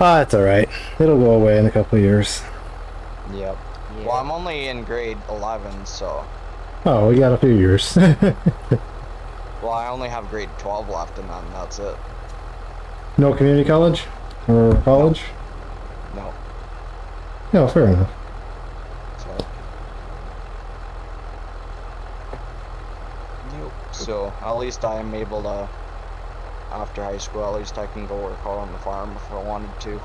Ah, it's alright. It'll go away in a couple of years. Yep. Yeah. Well, I'm only in grade 11, so... Oh, we got a few years. Well, I only have grade 12 left, and then that's it. No community college? Or college? No. No, fair enough. So... Nope. So, at least I am able to... After high school, at least I can go work out on the farm if I wanted to.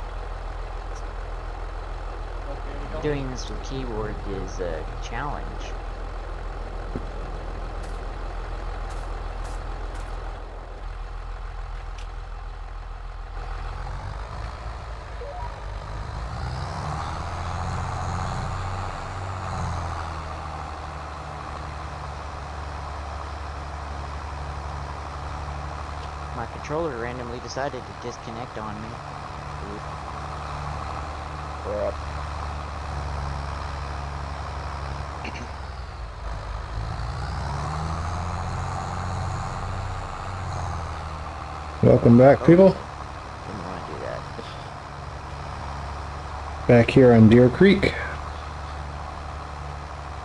Doing this with keyboard is a challenge. My controller randomly decided to disconnect on me. Crap. Welcome back, people. Didn't want to do that. Back here on Deer Creek.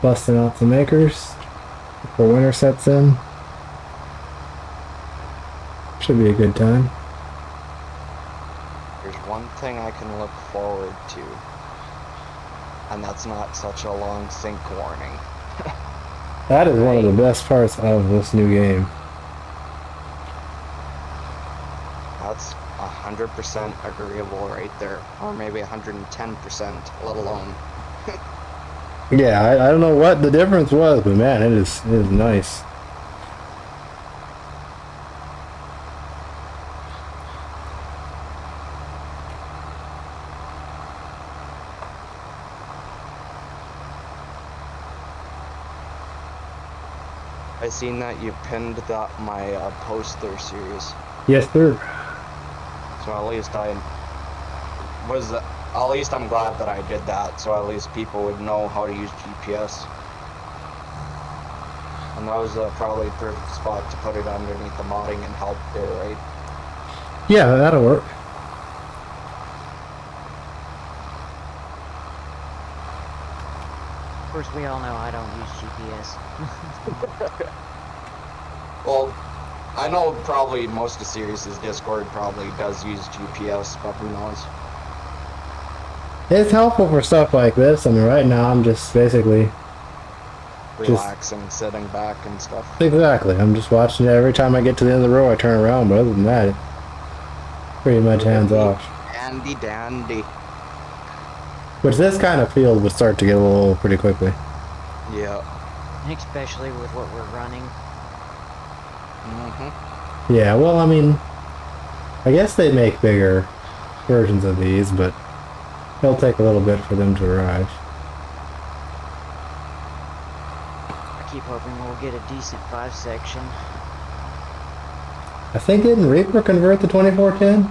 Busting out some acres before winter sets in. Should be a good time. There's one thing I can look forward to, and that's not such a long sync warning. That is one of the best parts of this new game. That's 100% agreeable right there, or maybe 110%, let alone. Yeah, I don't know what the difference was, but man, it is nice. I seen that you pinned my post there series, Yes, sir. so at least I'm glad that I did that, so at least people would know how to use GPS. And that was probably a perfect spot to put it underneath the modding and help there, right? Yeah, that'll work. Of course, we all know I don't use GPS. Well, I know probably most of Sirius's Discord probably does use GPS, but who knows? It's helpful for stuff like this. I mean, right now I'm just basically... Relaxing, sitting back and stuff. Exactly. I'm just watching it. Every time I get to the end of the row, I turn around, but other than that, it's pretty much hands off. Handy dandy. Which this kind of field would start to get a little old pretty quickly. Yeah. Especially with what we're running. Mm-hmm. Yeah, well, I mean, I guess they make bigger versions of these, but it'll take a little bit for them to arrive. I keep hoping we'll get a decent 5 section. I think didn't Reaper convert the 2410?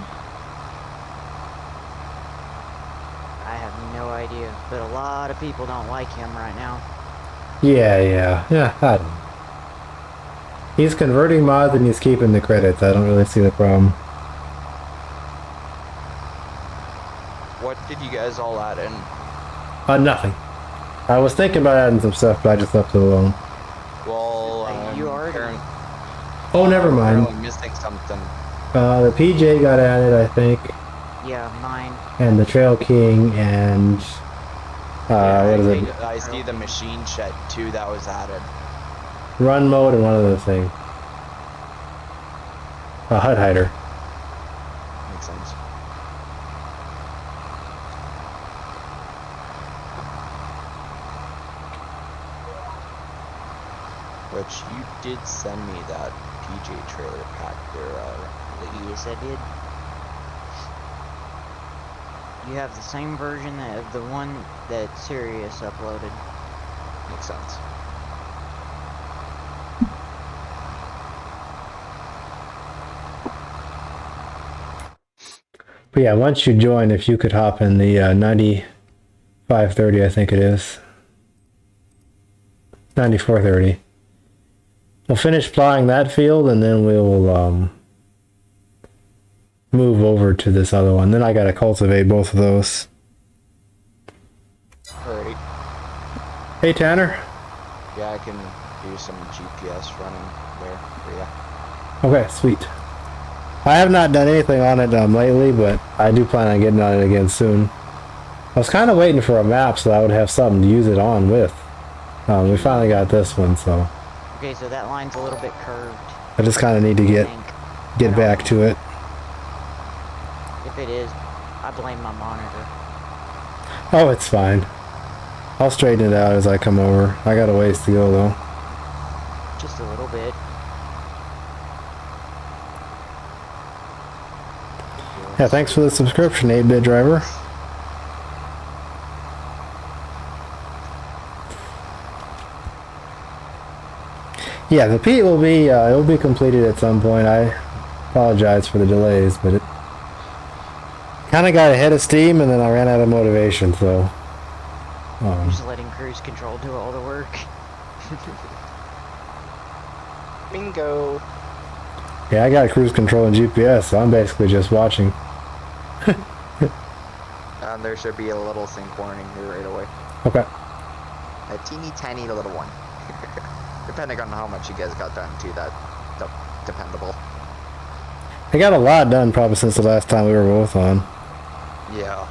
I have no idea, but a lot of people don't like him right now. Yeah, I don't know. He's converting mods and he's keeping the credits. I don't really see the problem. What did you guys all add in? Nothing. I was thinking about adding some stuff, but I just left it alone. Well, You already... Oh, never mind. Apparently missing something. The PJ got added, I think, Yeah, mine. and the Trail King, and what is it? I see the machine shed too that was added. Run mode and one other thing. HUD hider. Makes sense. Which you did send me that PJ trailer pack there, Yes, I did. You have the same version of the one that Sirius uploaded. Makes sense. But yeah, once you join, if you could hop in the 9530, I think it is. 9430. We'll finish plowing that field and then we'll move over to this other one. Then I gotta cultivate both of those. Alrighty. Hey Tanner. Yeah, I can do some GPS running there for you. Okay, sweet. I have not done anything on it lately, but I do plan on getting on it again soon. I was kind of waiting for a map so I would have something to use it on with. We finally got this one, so Okay, so that line's a little bit curved. I just kind of need to I get think. back to it. If it is, I blame my monitor. Oh, it's fine. I'll straighten it out as I come over. I got a ways to go though. Just a little bit. Yeah, thanks for the subscription, 8-bit driver. Yeah, the Pete will be it'll be completed at some point. I apologize for the delays, but it kind of got ahead of steam, and then I ran out of motivation. So, Just letting cruise control do all the work. Bingo. yeah, I got cruise control and GPS, so I'm basically just watching. And there should be a little sync warning here right away. Okay. A teeny tiny little one. Depending on how much you guys got done too, that's dependable. I got a lot done probably since the last time we were both on. Yeah.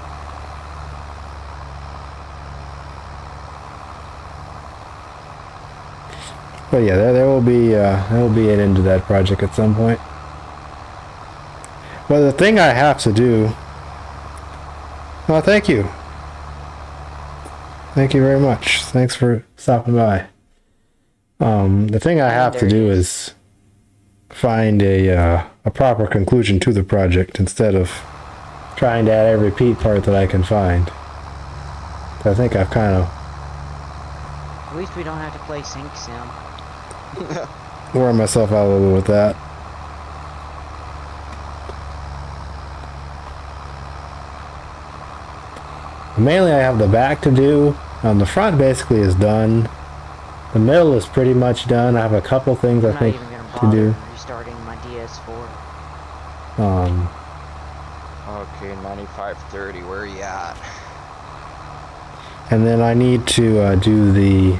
But yeah, there will be an end to that project at some point. Well, the thing I have to do. Oh, thank you. Thank you very much. Thanks for stopping by. The thing I have to do is find a proper conclusion to the project instead of trying to add every Pete part that I can find. I think I've kind of At least we don't have to play Sync Sim. wore myself out a little bit with that. Mainly I have the back to do. The front basically is done. The middle is pretty much done. I have a couple things I I'm not think even gonna to bother do. restarting my DS4. Okay, 9530, where are you at? And then I need to do the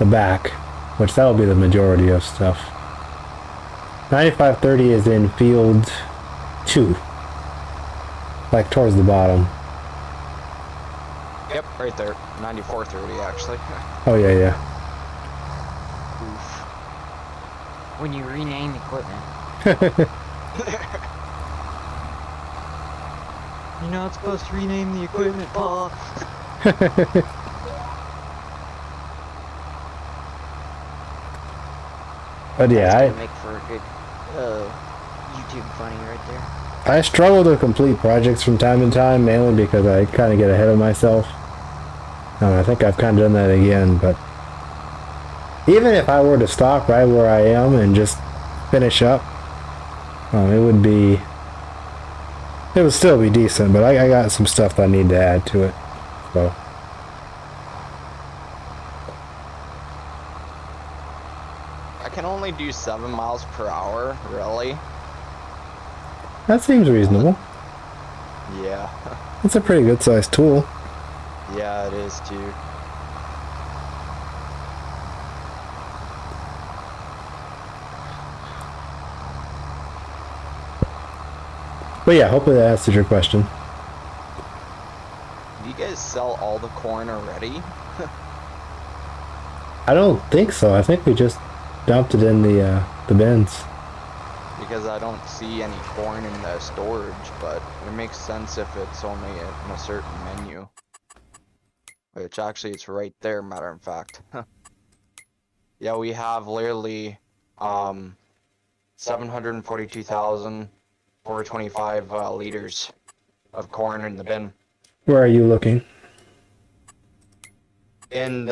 back, which that'll be the majority of stuff. 9530 is in field 2, like towards the bottom. Yep, right there. 9430 actually. Oh yeah. Oof. When you rename equipment. You're not supposed to rename the equipment, Paul. But yeah, That's gonna make for a good YouTube funny right there. I struggle to complete projects from time to time, mainly because I kind of get ahead of myself. I think I've kind of done that again, but even if I were to stop right where I am and just finish up, it would still be decent, but I got some stuff that I need to add to it, so. I can only do 7 miles per hour, really? That seems reasonable. Yeah. It's a pretty good sized tool. Yeah, it is too. But yeah, hopefully that answers your question. Do you guys sell all the corn already? I don't think so. I think we just dumped it in the bins. Because I don't see any corn in the storage, but it makes sense if it's only in a certain menu. Which actually it's right there, matter of fact. Yeah, we have literally 742,425 liters of corn in the bin. Where are you looking? And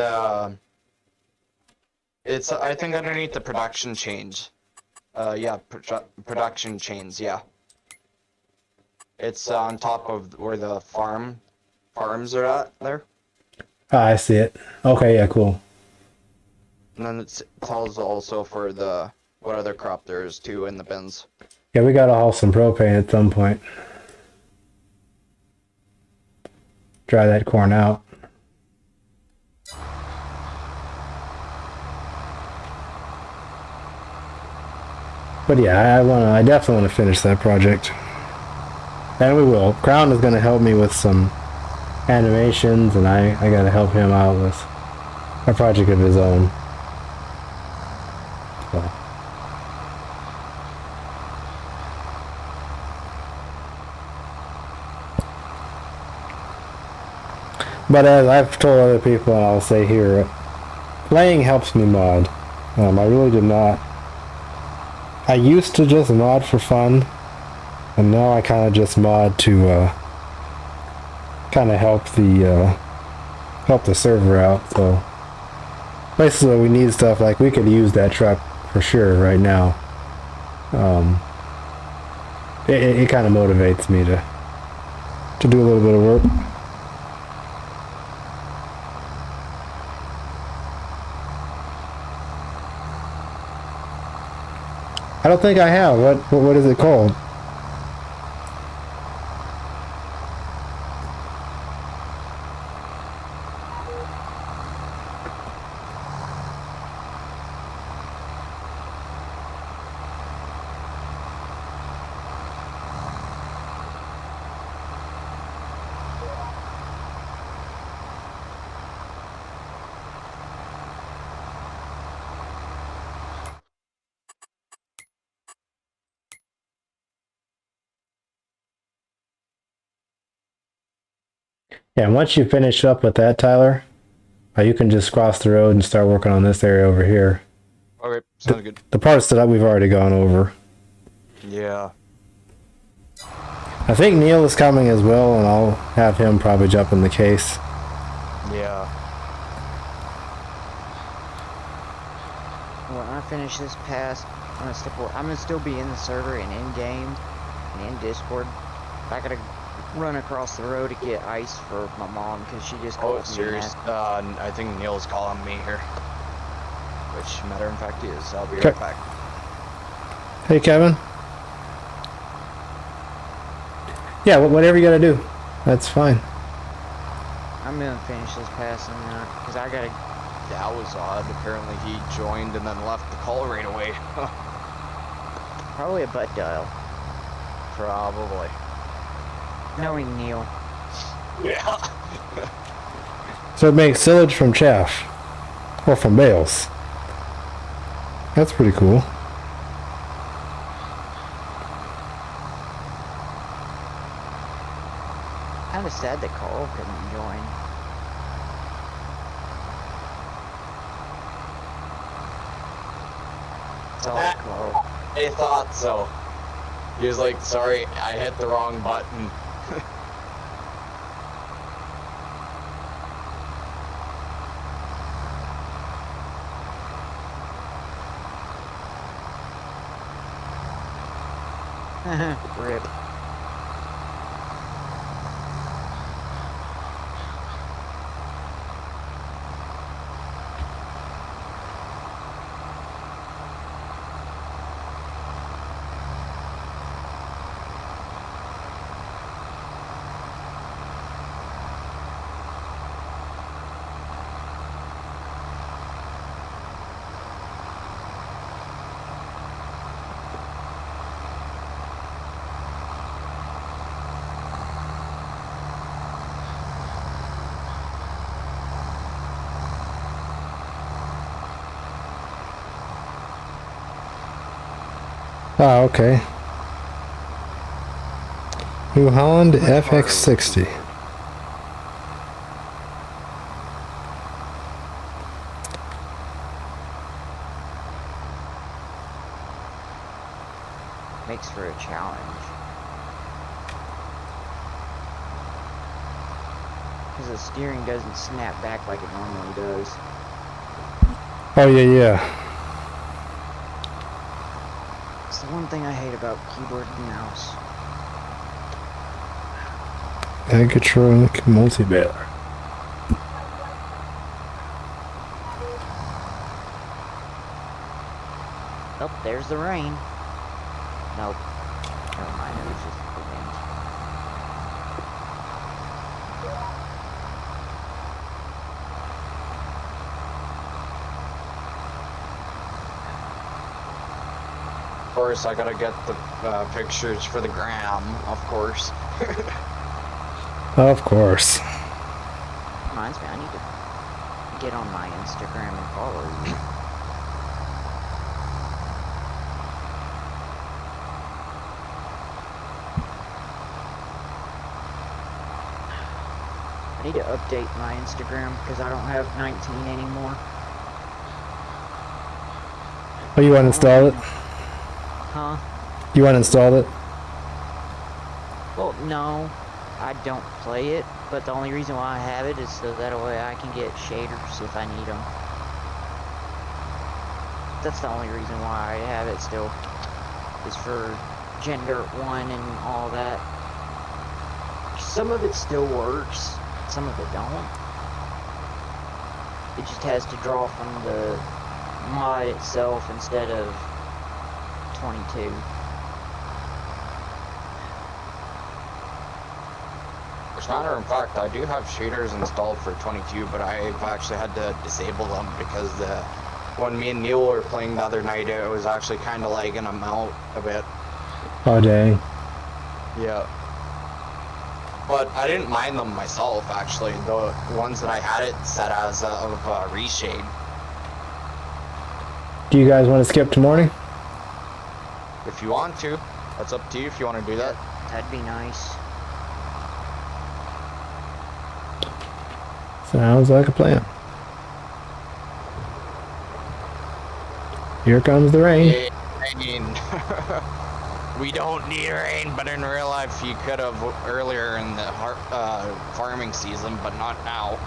it's I think underneath the production change. Yeah, production chains, yeah. It's on top of where the farms are at there. Ah, I see it. Okay, yeah, cool. And then it tells also for the what other crop there is too in the bins. Yeah, we gotta haul some propane at some point. Dry that corn out. But yeah, I definitely want to finish that project. And we will. Crown is going to help me with some animations, and I got to help him out with a project of his own. So. But as I've told other people, and I'll say here, playing helps me mod. I really did not. I used to just mod for fun, and now I kind of just mod to kind of help the server out. So places where we need stuff, like we could use that truck for sure right now. It kind of motivates me to do a little bit of work. I don't think I have. What is it called? Yeah, once you finish up with that, Tyler, you can just cross the road and start working on this area over here. Okay, sounds good. The parts that we've already gone over. Yeah. I think Neil is coming as well, and I'll have him probably jump in the case. Yeah. When I finish this pass, I'm gonna still be in the server and in game and in Discord. I gotta run across the road to get ice for my mom because she just called me. Serious? I think Neil's calling me here. Which, matter of fact, is. I'll be Okay. right back. Hey, Kevin. Yeah, whatever you gotta do, that's fine. I'm gonna finish this pass and because I gotta. That was odd. Apparently he joined and then left the call right away. Probably a butt dial. Probably. Knowing Neil. Yeah. So it makes silage from chaff, or from bales. That's pretty cool. Kinda sad that Carl couldn't join. Sorry, Carl. I thought so. He was like, sorry, I hit the wrong button. Rip. Ah, okay. New Holland FX60. Makes for a challenge. Because the steering doesn't snap back like it normally does. Oh yeah. It's the one thing I hate about keyboard and mouse. Megatronic multi-baler. Oh, there's the rain. Nope. course, I gotta get the pictures for the gram, of course. Of course. Reminds me, I need to get on my Instagram and follow you. I need to update my Instagram because I don't have 19 anymore. Oh, you uninstalled it? Huh? You uninstalled it? Well, no, I don't play it, but the only reason why I have it is so that way I can get shaders if I need them. That's the only reason why I have it still, is for gender 1 and all that. Some of it still works, some of it don't. It just has to draw from the mod itself instead of 22. As a matter of fact, I do have shaders installed for 22, but I've actually had to disable them because when me and Neil were playing the other night, it was actually kind of lagging them out a bit. Oh, dang. Yeah. But I didn't mind them myself, actually. The ones that I had it set as of reshade. Do you guys want to skip to morning? If you want to, that's up to you if you want to do that. That'd be nice. Sounds like a plan. Here comes the rain. I mean, we don't need rain, but in real life you could have earlier in the farming season, but not now.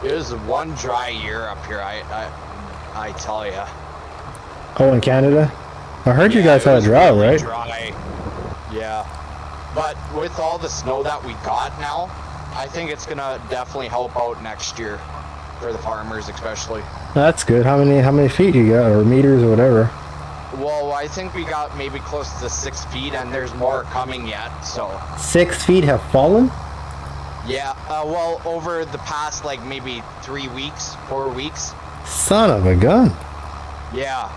It was one dry year up here, I tell ya. Oh, in Canada? I heard you guys it had a was drought, really right? Dry. Yeah. But with all the snow that we got now, I think it's gonna definitely help out next year for the farmers, especially. That's good. How many feet you got, or meters, or whatever? Well, I think we got maybe close to 6 feet, and there's more coming yet. So 6 feet have fallen? yeah. Well, over the past like maybe 3 weeks, 4 weeks. Son of a gun. Yeah.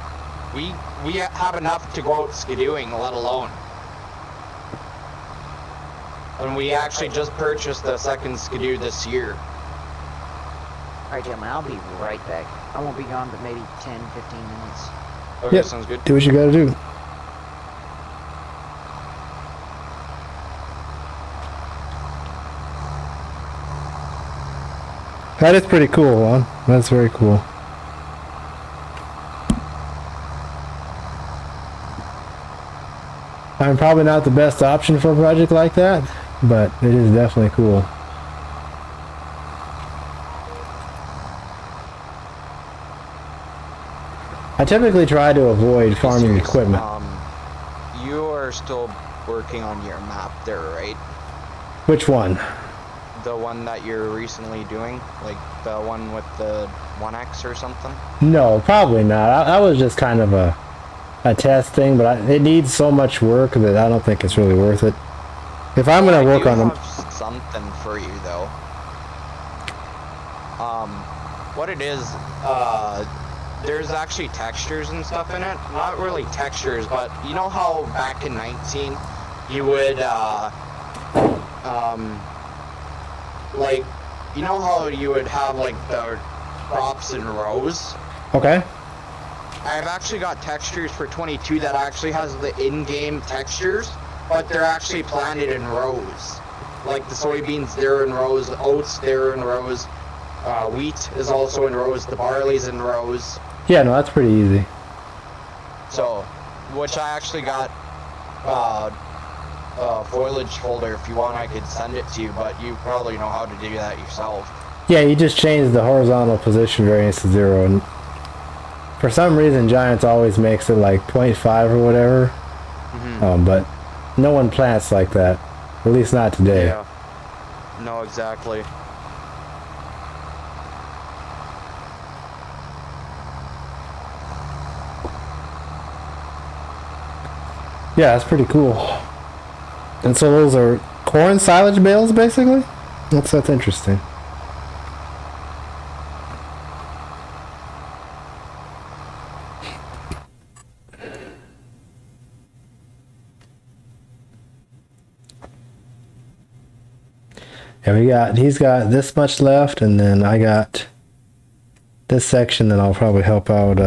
We have enough to go out skidooing, let alone. And we actually just purchased the second skidoo this year. Alright, gentlemen, I'll be right back. I won't be gone but maybe 10, 15 minutes. Okay, Yep. sounds good. Do what you gotta do. That is pretty cool, Juan. That's very cool. I'm probably not the best option for a project like that, but it is definitely cool. I typically try to avoid farming Serious, equipment. You are still working on your map there, right? Which one? The one that you're recently doing? Like the one with the 1X or something? No, probably not. That was just kind of a test thing, but it needs so much work that I don't think it's really worth it. If I'm gonna work on them, something for you though. What it is, there's actually textures and stuff in it. Not really textures, but you know how back in 19 you would like, you know how you would have like the crops in rows? okay. I've actually got textures for 22 that actually has the in-game textures, but they're actually planted in rows. Like the soybeans, they're in rows, the oats, they're in rows, wheat is also in rows, the barley's in rows. Yeah, no, that's pretty easy. So, which I actually got foliage folder. If you want, I could send it to you, but you probably know how to do that yourself. Yeah, you just change the horizontal position variance to 0, and for some reason Giants always makes it like 0.5 or whatever. But no one plants like that, at least not today. Yeah. No, exactly. Yeah, that's pretty cool. And so those are corn silage bales, basically? That's interesting. Yeah, he's got this much left, and then I got this section that I'll probably help out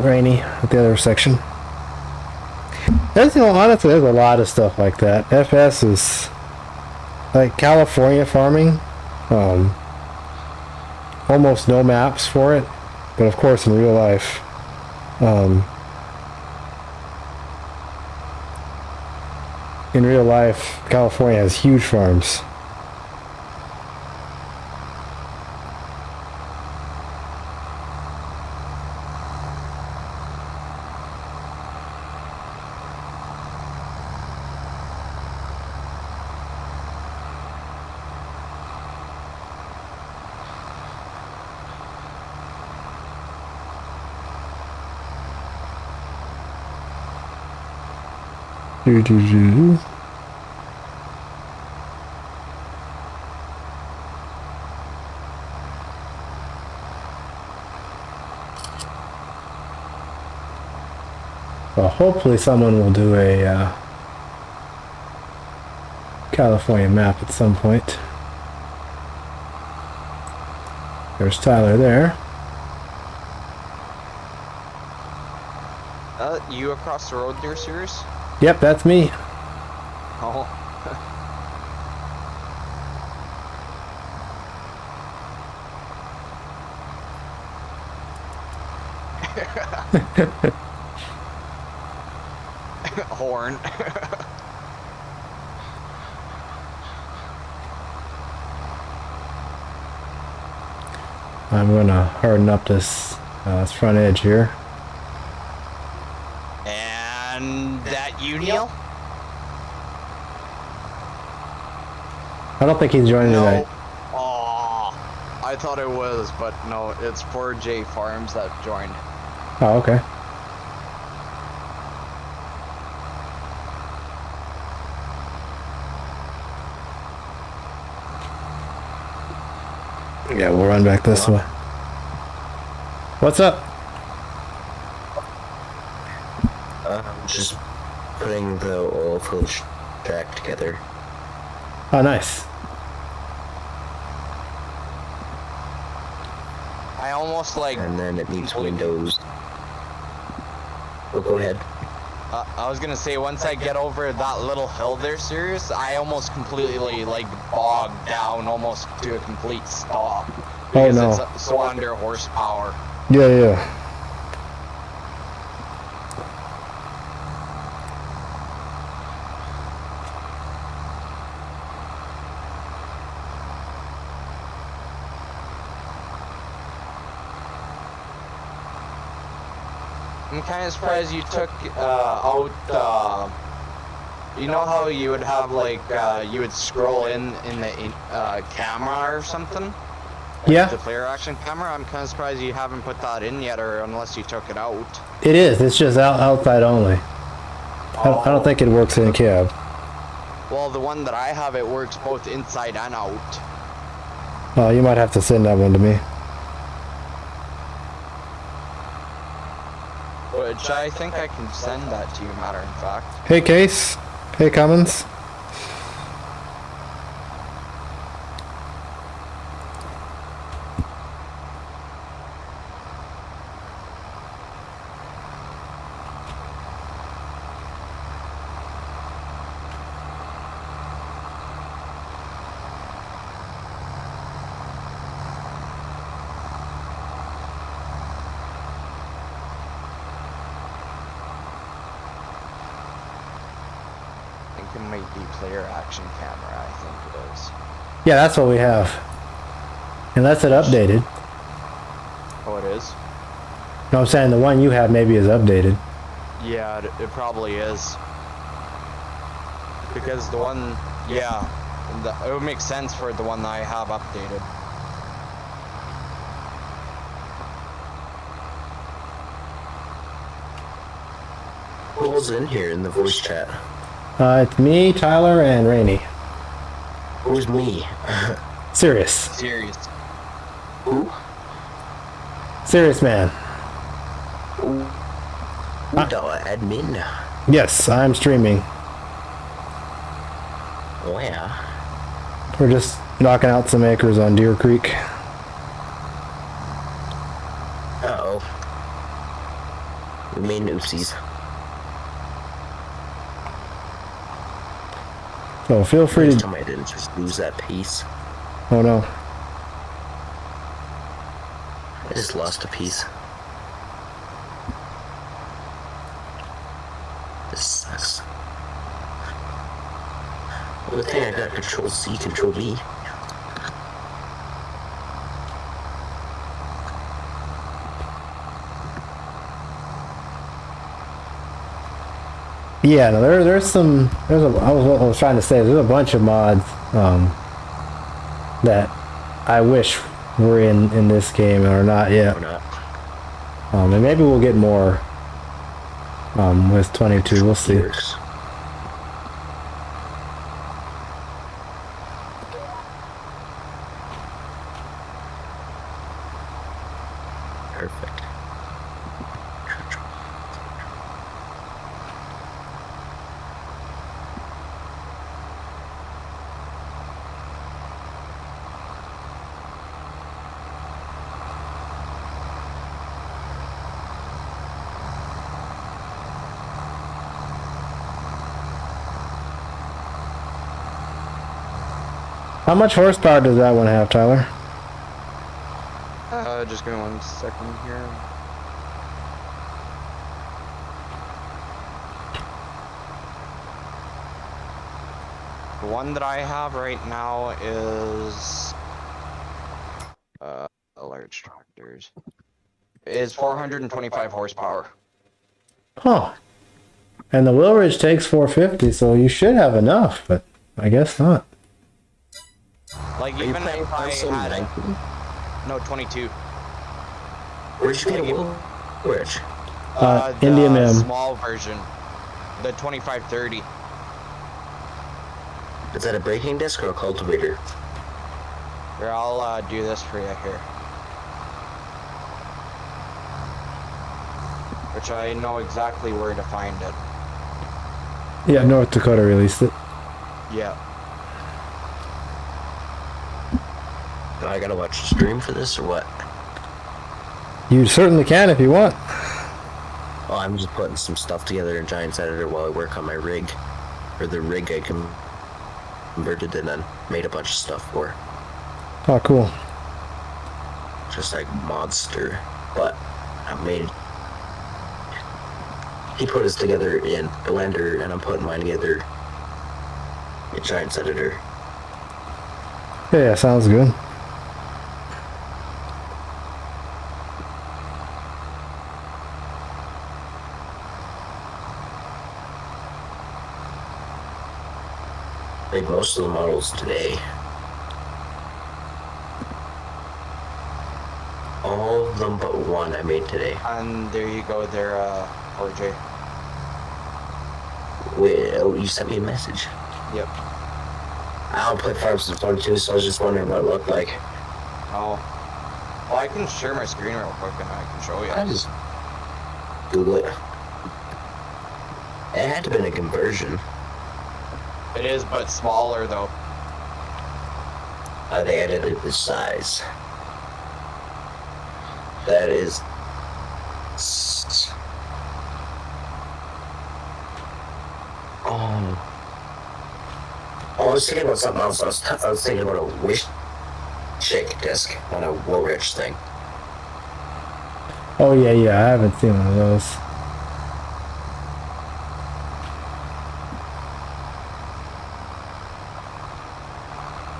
Rainey with the other section. Honestly, there's a lot of stuff like that. FS is like California farming. Almost no maps for it, but of course in real life, California has huge farms. Well, hopefully someone will do a California map at some point. There's Tyler there. You across the road there, Sirius? Yep, that's me. Oh. Horn. I'm gonna harden up this front edge here. And that you, Neil? I don't think he's joining No. tonight. Oh, I thought it was, but no, it's 4J Farms that joined. Oh, okay. Yeah, we'll run back this way. What's up? Just putting the oil filter track together. Oh, nice. I almost like. And then it needs windows. Oh, go ahead. I was gonna say, once I get over that little hill there, Sirius, I almost completely like bogged down almost to a complete stop. Because no. it's so under horsepower. Yeah. I'm kind of surprised you took out, you know how you would have like, you would scroll in the camera or something? Yeah. The player action camera? I'm kind of surprised you haven't put that in yet, or unless you took it out. It is. It's just outside only. I don't think it works in cab. Well, the one that I have, it works both inside and out. Oh, you might have to send that one to me. Which I think I can send that to you, matter of fact. Hey, Case. Hey, Cummins. I think it might be player action camera, I think it is. Yeah, that's what we have. Unless it updated. Oh, it is? No, I'm saying the one you have maybe is updated. Yeah, it probably is. Because the one, yeah, it would make sense for the one that I have updated. Who's in here in the voice chat? It's me, Tyler, and Rainey. Who's me? Serious. Serious. Who? Serious man. The admin. Yes, I'm streaming. Oh yeah. We're just knocking out some acres on Deer Creek. Uh-oh. We made oopsies. So feel free Please to... tell me I didn't just lose that piece. Oh no. I just lost a piece. This sucks. Well, good thing I got Control C, Control V. Yeah, no, there's I was trying to say, there's a bunch of mods, that I wish were in this game and are not yet. Or not. And maybe we'll get more, with 22, we'll see. Works. Perfect. How much horsepower does that one have, Tyler? Just give me 1 second here. The one that I have right now is large tractors. Is 425 horsepower. Huh. And the wheel ridge takes 450, so you should have enough, but I guess not. Like Are you even playing if I console had 19? no 22. Where'd you get a wheel ridge? The Indian M. small version, the 2530. Is that a braking disc or a cultivator? Here, I'll do this for you here. Which I know exactly where to find it. Yeah, North Dakota released it. Yeah. I gotta watch the stream for this or what? You certainly can if you want. Oh, I'm just putting some stuff together in Giants Editor while I work on my rig. Or the rig I converted and then made a bunch of stuff for. Oh, cool. Just like Monster. But I made... He put his together in Blender and I'm putting mine together in Giants Editor. Yeah, sounds good. Made most of the models today. All of them but one I made today. And there you go there, RJ. Wait, oh, you sent me a message. Yep. I don't play Farm Sim 22, so I was just wondering what it looked like. Oh. Well, I can share my screen real quick and I can show you. I just Google it. It had to have been a conversion. It is, but smaller though. They edited the size. That is... Oh, I was thinking about something else. I was thinking about a wish shake disc on a wheel ridge thing. Oh, yeah, I haven't seen one of those.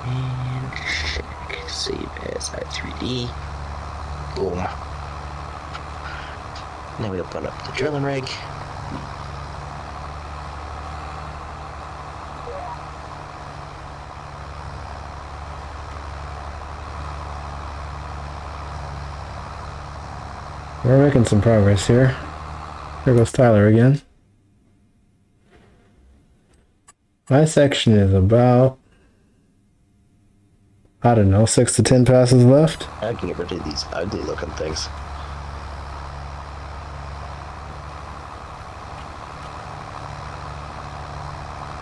And shake, save as i3D. Boom. Now we open up the drilling rig. We're making some progress here. There goes Tyler again. My section is about, I don't know, 6 to 10 passes left. I can get rid of these ugly looking things.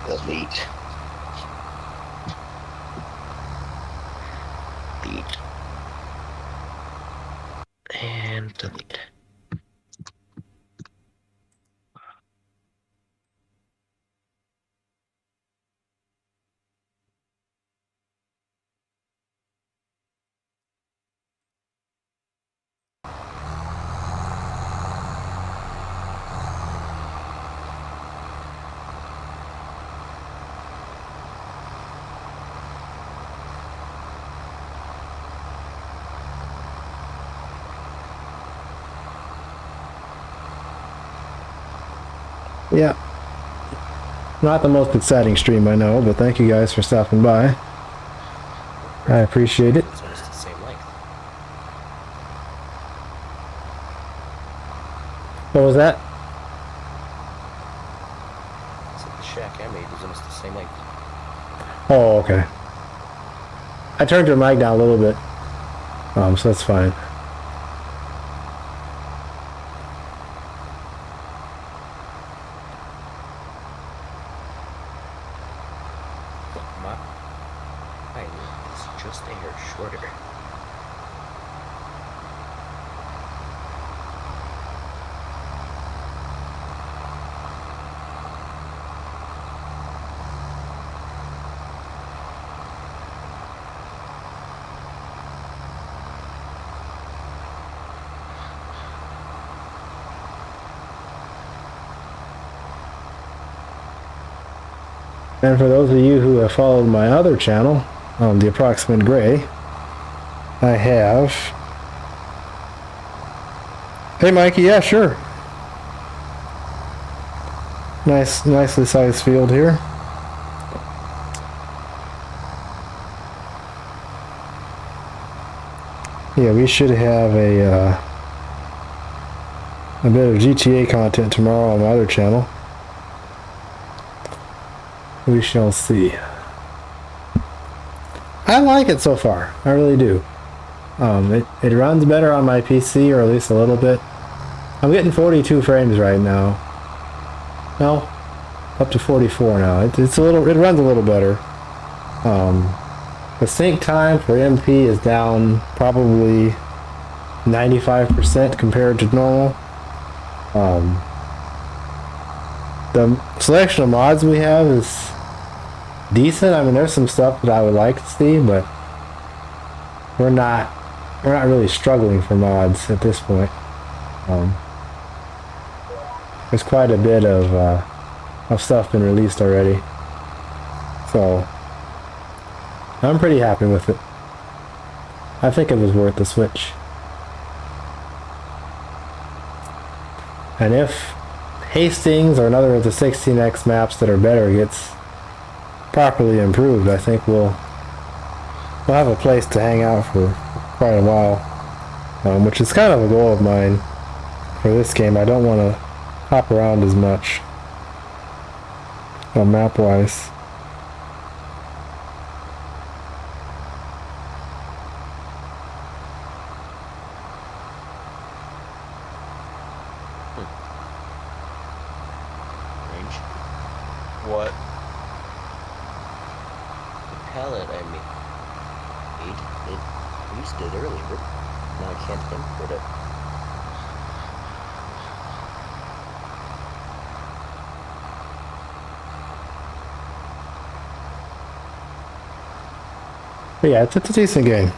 Delete. Yeah. Not the most exciting stream, I know, but thank you guys for stopping by. I appreciate it. It's almost the same length. What was that? So the shack I made is almost the same length. Oh, okay. I turned your mic down a little bit, so that's fine. Mine is just a hair shorter. And for those of you who have followed my other channel, The Approximate Gray, I have... Hey Mikey, yeah, sure. Nicely sized field here. Yeah, we should have a bit of GTA content tomorrow on my other channel. We shall see. I like it so far. I really do. It runs better on my PC, or at least a little bit. I'm getting 42 frames right now. No, up to 44 now. It runs a little better. The sync time for MP is down probably 95% compared to normal. The selection of mods we have is decent. I mean, there's some stuff that I would like to see, but we're not really struggling for mods at this point. There's quite a bit of stuff been released already, so I'm pretty happy with it. I think it was worth the switch. And if Hastings or another of the 16x maps that are better gets properly improved, I think we'll have a place to hang out for quite a while, which is kind of a goal of mine for this game. I don't want to hop around as much map wise. What? The palette I made, it used it earlier. Now I can't import it. But yeah, it's a decent game.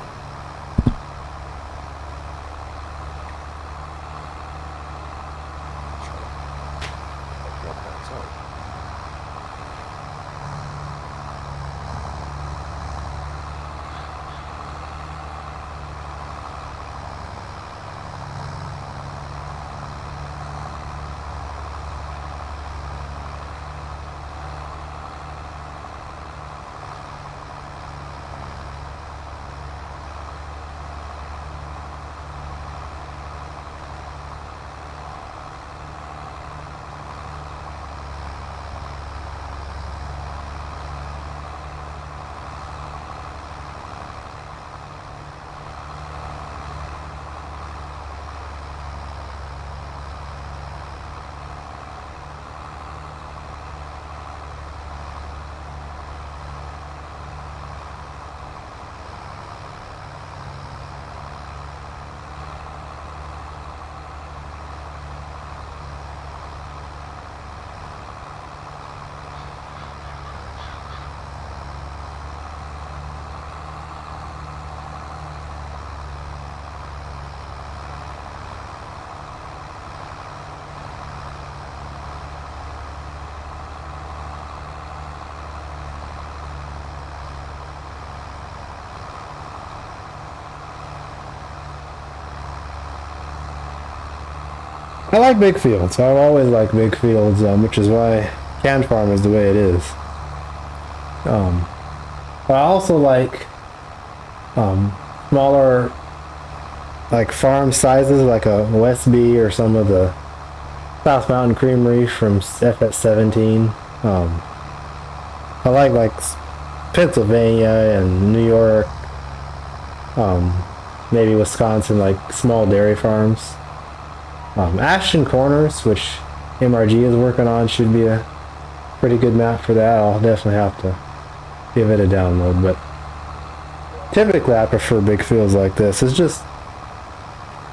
I like big fields. I've always liked big fields, which is why Can Farm is the way it is. But I also like smaller, like farm sizes, like a Westby or some of the South Mountain Creamery from FS17. I like Pennsylvania and New York, maybe Wisconsin, like small dairy farms. Ashton Corners, which MRG is working on, should be a pretty good map for that. I'll definitely have to give it a download, but typically I prefer big fields like this.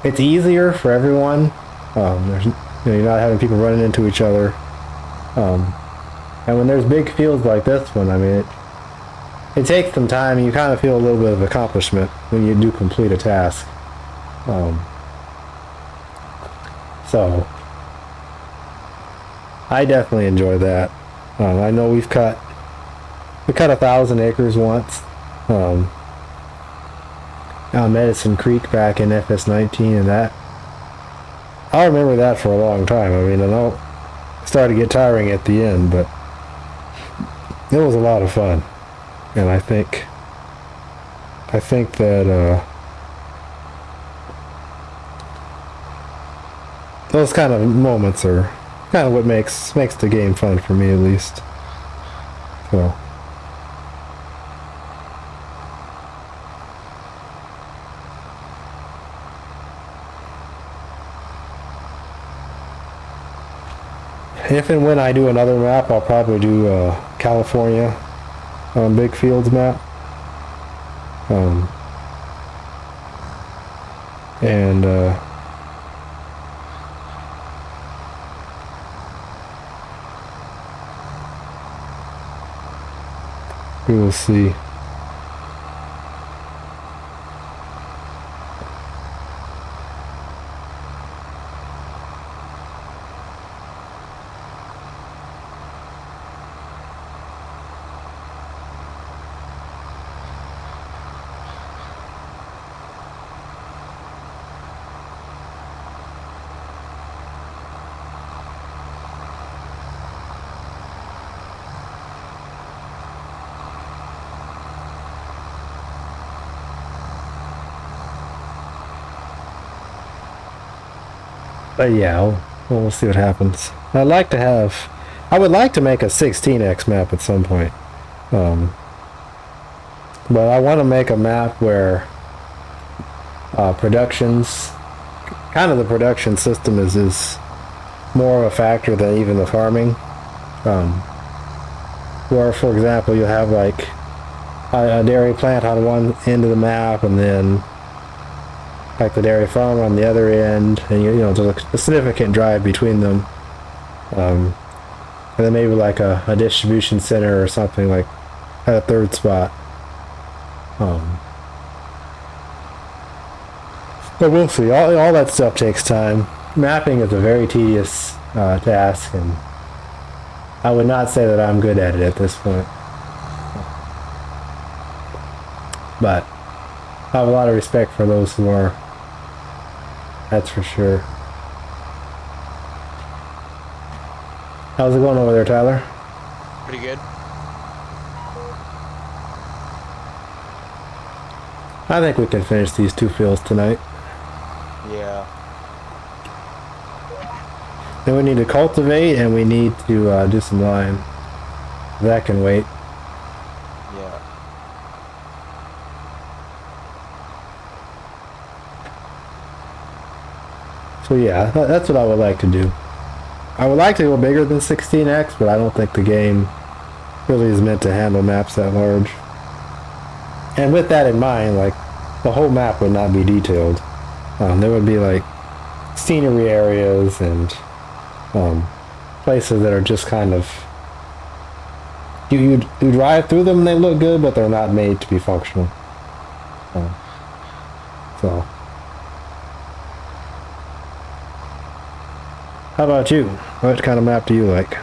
It's easier for everyone. You're not having people running into each other. And when there's big fields like this one, I mean, it takes some time and you kind of feel a little bit of accomplishment when you do complete a task. So I definitely enjoy that. I know we cut 1,000 acres once on Medicine Creek back in FS19, and that I'll remember that for a long time. I mean, I know it started to get tiring at the end, but it was a lot of fun, and I think that those kind of moments are kind of what makes the game fun for me, at least. So. If and when I do another map, I'll probably do California Big Fields map. And we will see. But yeah, we'll see what happens. I would like to make a 16x map at some point. But I want to make a map where the production system is more of a factor than even the farming. Where, for example, you have like a dairy plant on one end of the map, and then like the dairy farm on the other end, and you know there's a significant drive between them, and then maybe like a distribution center or something like at a third spot. But we'll see. All that stuff takes time. Mapping is a very tedious task, and I would not say that I'm good at it at this point. But I have a lot of respect for those who are. That's for sure. How's it going over there, Tyler? Pretty good. I think we can finish these 2 fields tonight. Yeah. Then we need to cultivate, and we need to do some lime. That can wait. Yeah. So yeah, that's what I would like to do. I would like to go bigger than 16x, but I don't think the game really is meant to handle maps that large. And with that in mind, like, the whole map would not be detailed. There would be like scenery areas and places that are just kind of you drive through them and they look good, but they're not made to be functional. So how about you? What kind of map do you like?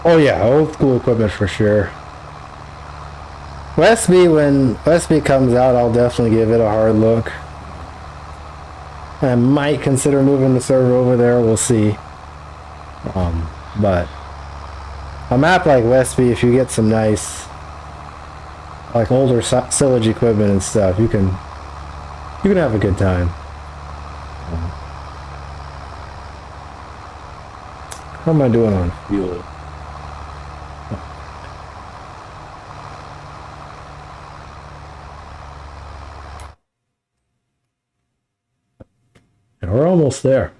Oh yeah, old school equipment for sure. Westby, when Westby comes out, I'll definitely give it a hard look. I might consider moving the server over there. We'll see. But a map like Westby, if you get some nice, like older silage equipment and stuff, you can have a good time. How am I doing on fuel? And we're almost there.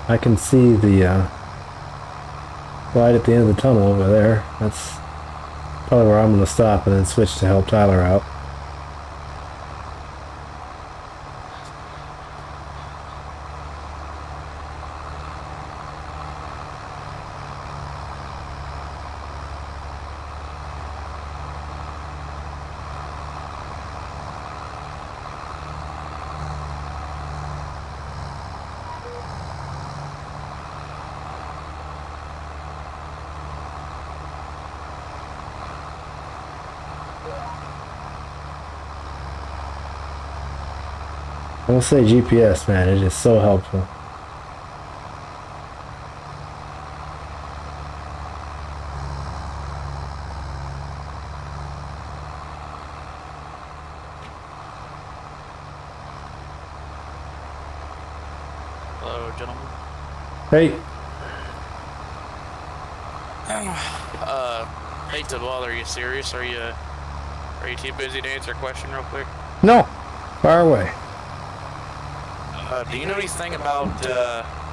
I can see the light at the end of the tunnel over there. That's probably where I'm going to stop and then switch to help Tyler out. I will say GPS, man, it is so helpful. Hello, gentlemen. Hey, Hate to bother you. Serious? Are you too busy to answer a question real quick? no, fire away. Do you know anything about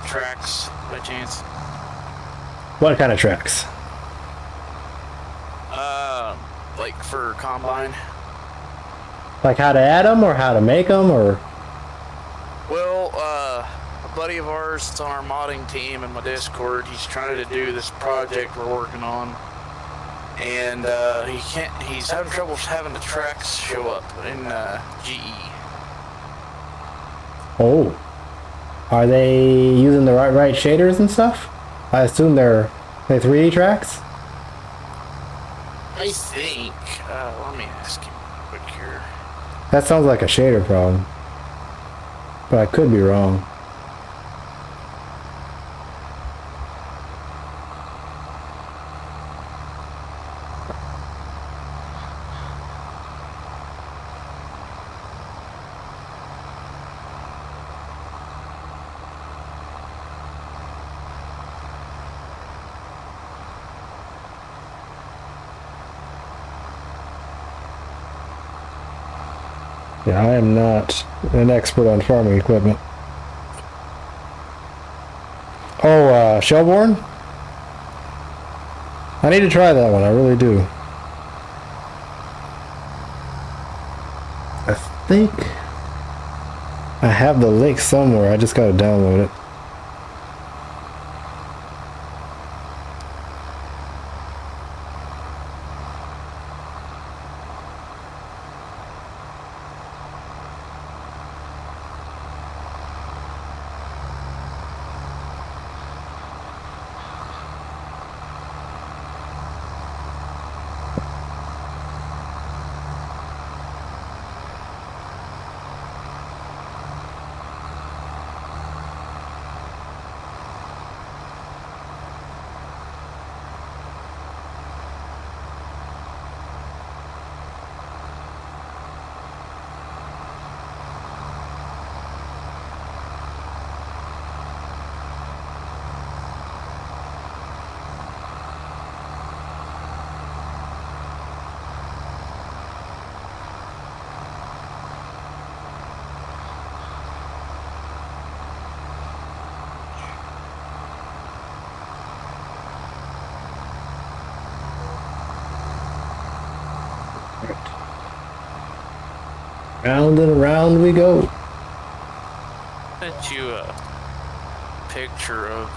tracks by chance? What kind of tracks? Like for combine? Like how to add them or how to make them or? Well, a buddy of ours that's on our modding team in my Discord, he's trying to do this project we're working on. And he's having trouble having the tracks show up in GE. Oh, are they using the right shaders and stuff? I assume they're 3D tracks. I think, let me ask him real quick here. That sounds like a shader problem, but I could be wrong. Yeah, I am not an expert on farming equipment. Oh, Shelbourne? I need to try that one, I really do. I think I have the link somewhere, I just gotta download it. Round and around we go. Sent you a picture of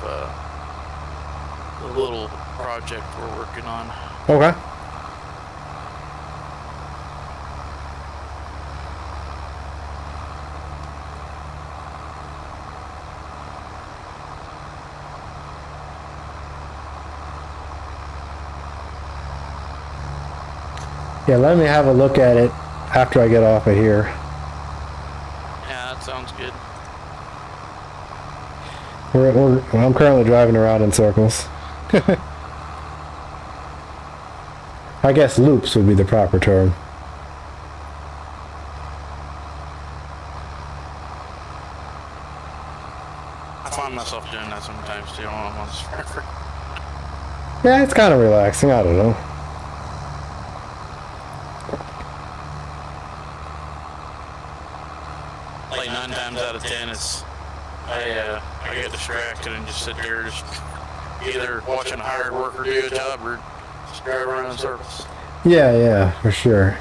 the little project we're working on. Okay. Yeah, let me have a look at it after I get off of here. Yeah, that sounds good. I'm currently driving around in circles. I guess loops would be the proper term. I find myself doing that sometimes too on the server. Yeah, it's kind of relaxing. I don't know. Like 9 times out of 10, it's I get distracted and just sit there, just either watching a hired worker do a job or just drive around in circles. Yeah, for sure.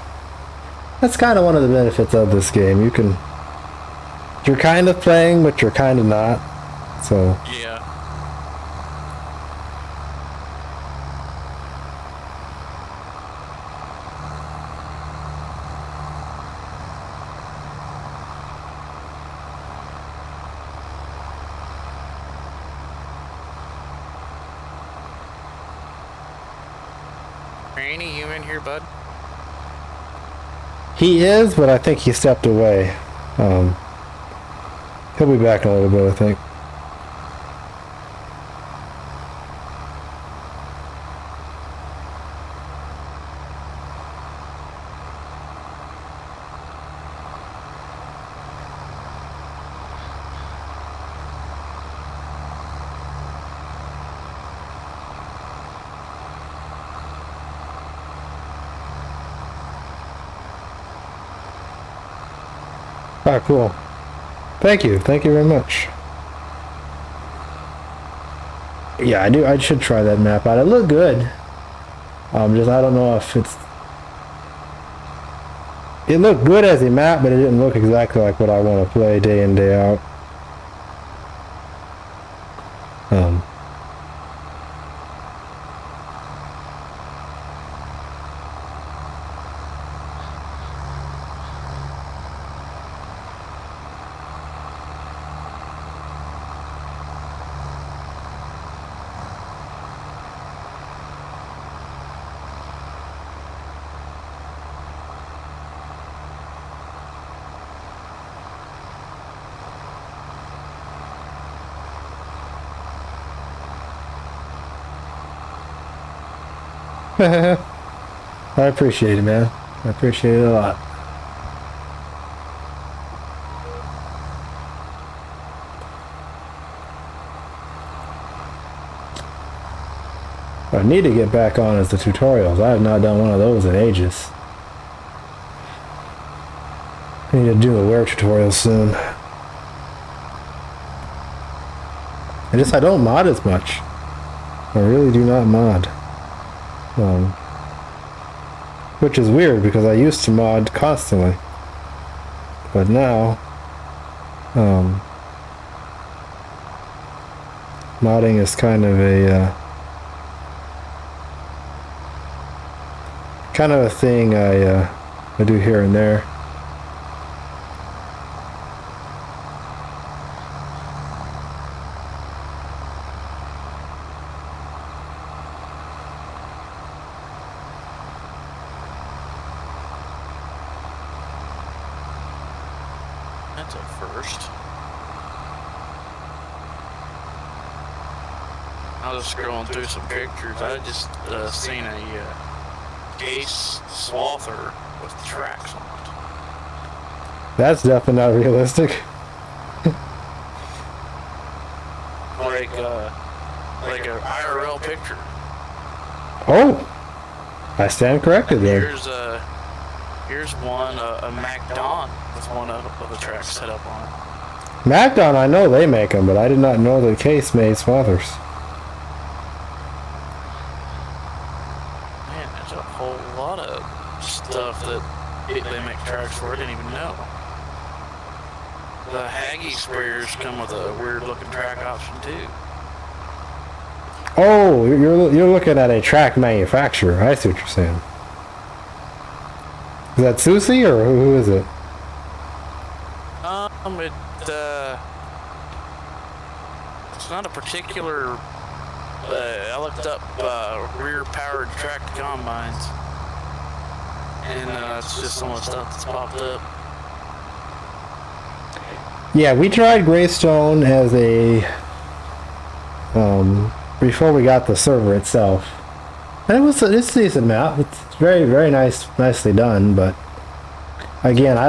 That's kind of one of the benefits of this game. You're kind of playing, but you're kind of not. So, Yeah. Raney, you in here, bud? he is, but I think he stepped away. He'll be back in a little bit, I think. Ah, cool. Thank you very much. Yeah, I should try that map out. It looked good. Just I don't know if it looked good as a map, but it didn't look exactly like what I want to play day in, day out. I appreciate it, man. I appreciate it a lot. What I need to get back on is the tutorials. I have not done one of those in ages. I need to do a wear tutorial soon. I don't mod as much. I really do not mod. Which is weird because I used to mod constantly. But now, modding is kind of a thing I do here and there. That's a first. I was scrolling through some pictures. I just seen a case swather with tracks on it. That's definitely not realistic. Like a IRL picture. Oh! I stand corrected there. Here's one, a MacDon with one of the tracks set up on it. MacDon, I know they make them, but I did not know the case made swathers. Man, there's a whole lot of stuff that they make tracks for. I didn't even know. The Haggy sprayers come with a weird looking track option too. Oh, you're looking at a track manufacturer. I see what you're saying. Is that Susie or who is it? It's not a particular. I looked up rear-powered tracked combines, and it's just some of the stuff that's popped up. Yeah, we tried Greystone as a before we got the server itself. And it's a decent map. It's very, very nicely done, but again, I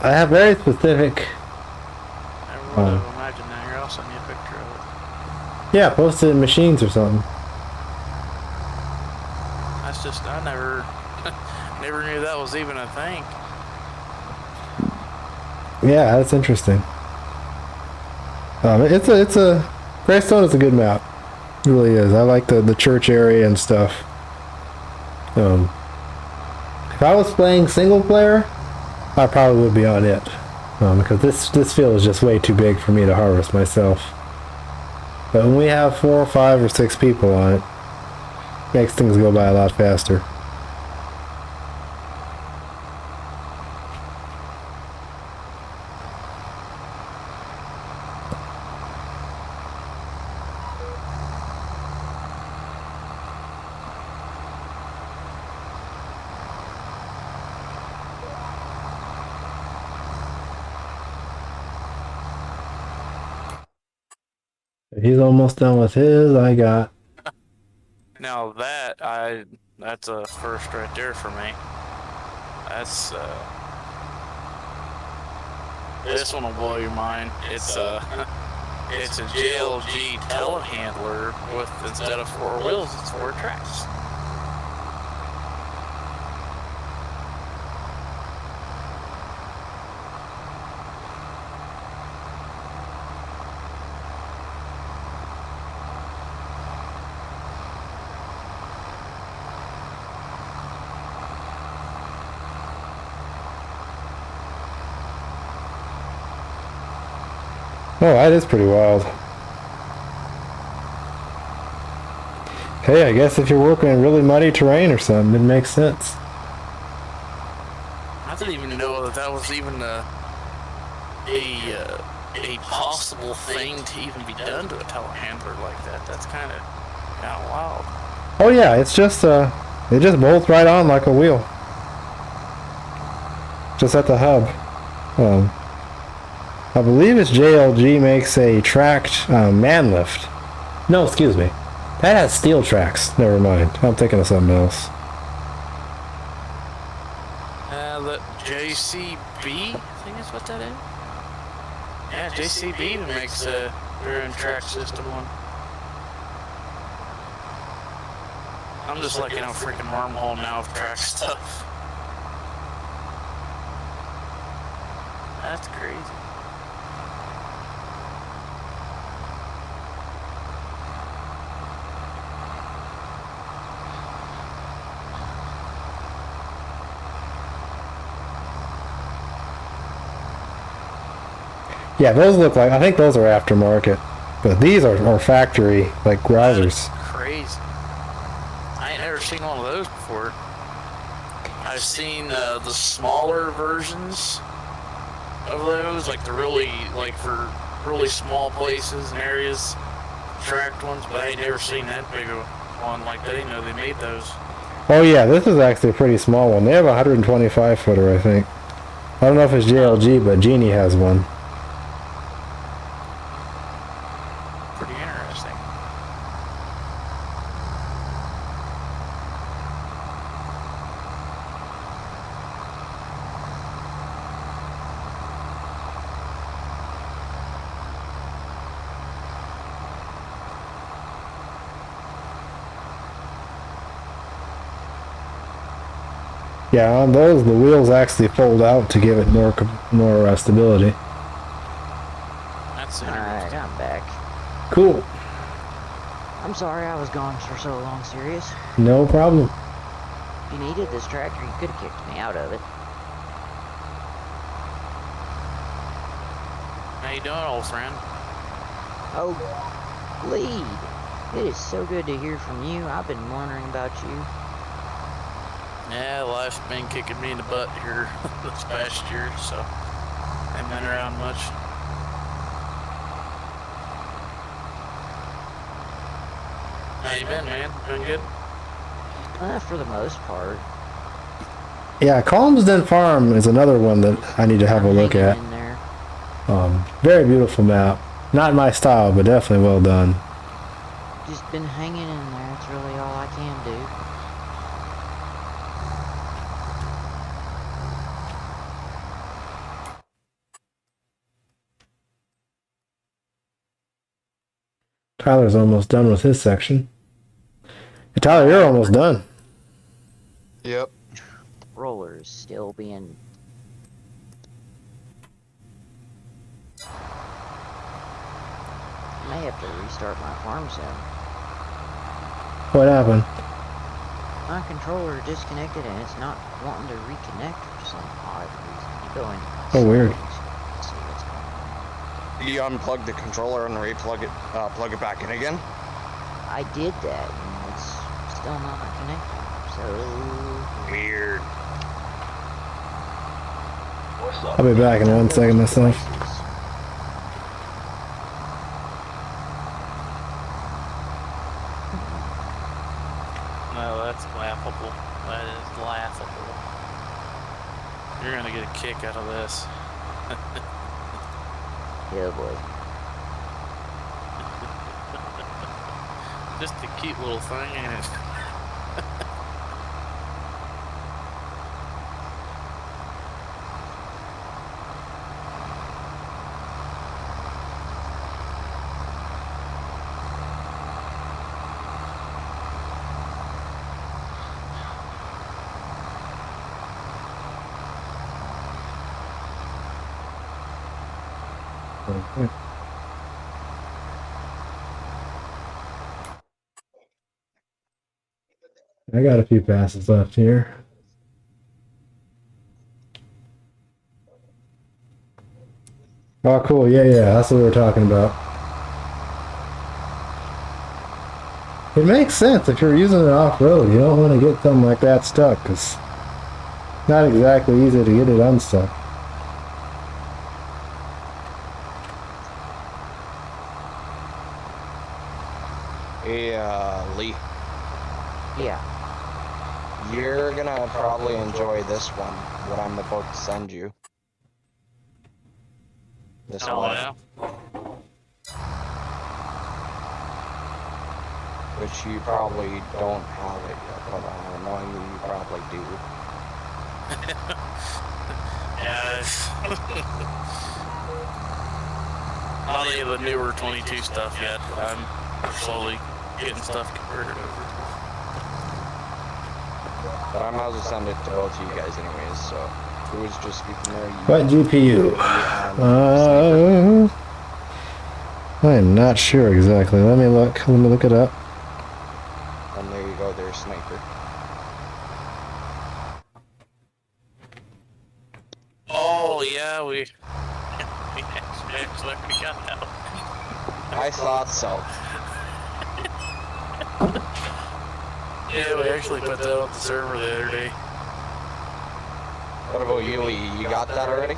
have very specific. I would have imagined that. Here, I'll send you a picture of it. Yeah, post it in machines or something. That's just, I never, never knew that was even a thing. Yeah, that's interesting. It's a Greystone is a good map. It really is. I like the church area and stuff. If I was playing single player, I probably would be on it. Because this field is just way too big for me to harvest myself. But when we have 4 or 5 or 6 people on it, makes things go by a lot faster. He's almost done with his. I got. Now that's a first right there for me. That's, this one will blow your mind. It's a JLG telehandler with, instead of 4 wheels, it's 4 tracks. Oh, that is pretty wild. Hey, I guess if you're working in really muddy terrain or something, it makes sense. I didn't even know that was even a possible thing to even be done to a telehandler like that. That's kind of wild. Oh yeah, it's just it just bolts right on like a wheel. Just at the hub. I believe it's JLG makes a tracked man lift. No, excuse me. That has steel tracks. Never mind. I'm thinking of something else. The JCB, I think is what that is. Yeah, JCB makes their own track system one. I'm just like, freaking wormhole now of track stuff. That's crazy. Yeah, those look like, I think those are aftermarket. But these are factory, like grousers. That's crazy. I ain't never seen one of those before. I've seen the smaller versions of those, like the really, for really small places and areas, tracked ones, but I ain't never seen that big of one. Like, I didn't know they made those. Oh yeah, this is actually a pretty small one. They have a 125 footer, I think. I don't know if it's JLG, but Genie has one. Pretty interesting. Yeah, on those, the wheels actually fold out to give it more stability. That's Alright, I'm back. Cool. I'm sorry I was gone for so long, serious. No problem. If you needed this tractor, you could have kicked me out of it. How you doing, old friend? Oh, Lead. It is so good to hear from you. I've been wondering about you. Yeah, life's been kicking me in the butt here this past year, so haven't been around much. How you been, man? Doing good? For the most part. Yeah, Calmsden Farm is another one that I need to have a look Hanging at. in there. Very beautiful map. Not my style, but definitely well done. Just been hanging in there. That's really all I can do. Tyler's almost done with his section. Hey, Tyler, you're almost done. Yep. Rollers still being. I may have to restart my farm soon. What happened? My controller disconnected and it's not wanting to reconnect for some odd reason. You go into my Oh, weird. settings, see what's going on. You unplug the controller and plug it back in again? I did that and it's still not connecting. So Weird. I'll be back in 1 second myself. devices. No, that's laughable. That is laughable. You're gonna get a kick out of this. Yeah, boy. Just a cute little thing, ain't it? I got a few passes left here. Oh, cool. Yeah, that's what we were talking about. It makes sense if you're using it off-road. You don't want to get something like that stuck, because it's not exactly easy to get it unstuck. Hey, Lee. Yeah. You're gonna probably enjoy this one, what I'm about to send you. This Oh, one, yeah. which you probably don't have it yet, but knowing you probably do. Yeah. Not any of the newer 22 stuff yet. I'm slowly getting stuff converted over. But I might as well send it to both of you guys anyways, so it was just speaking there. What GPU? I am not sure exactly. Let me look. Let me look it up. And there you go, there's Sniper. Oh, yeah, we actually already got that one. I thought so. Yeah, we actually put that on the server the other day. What about you, Lee? You got that already?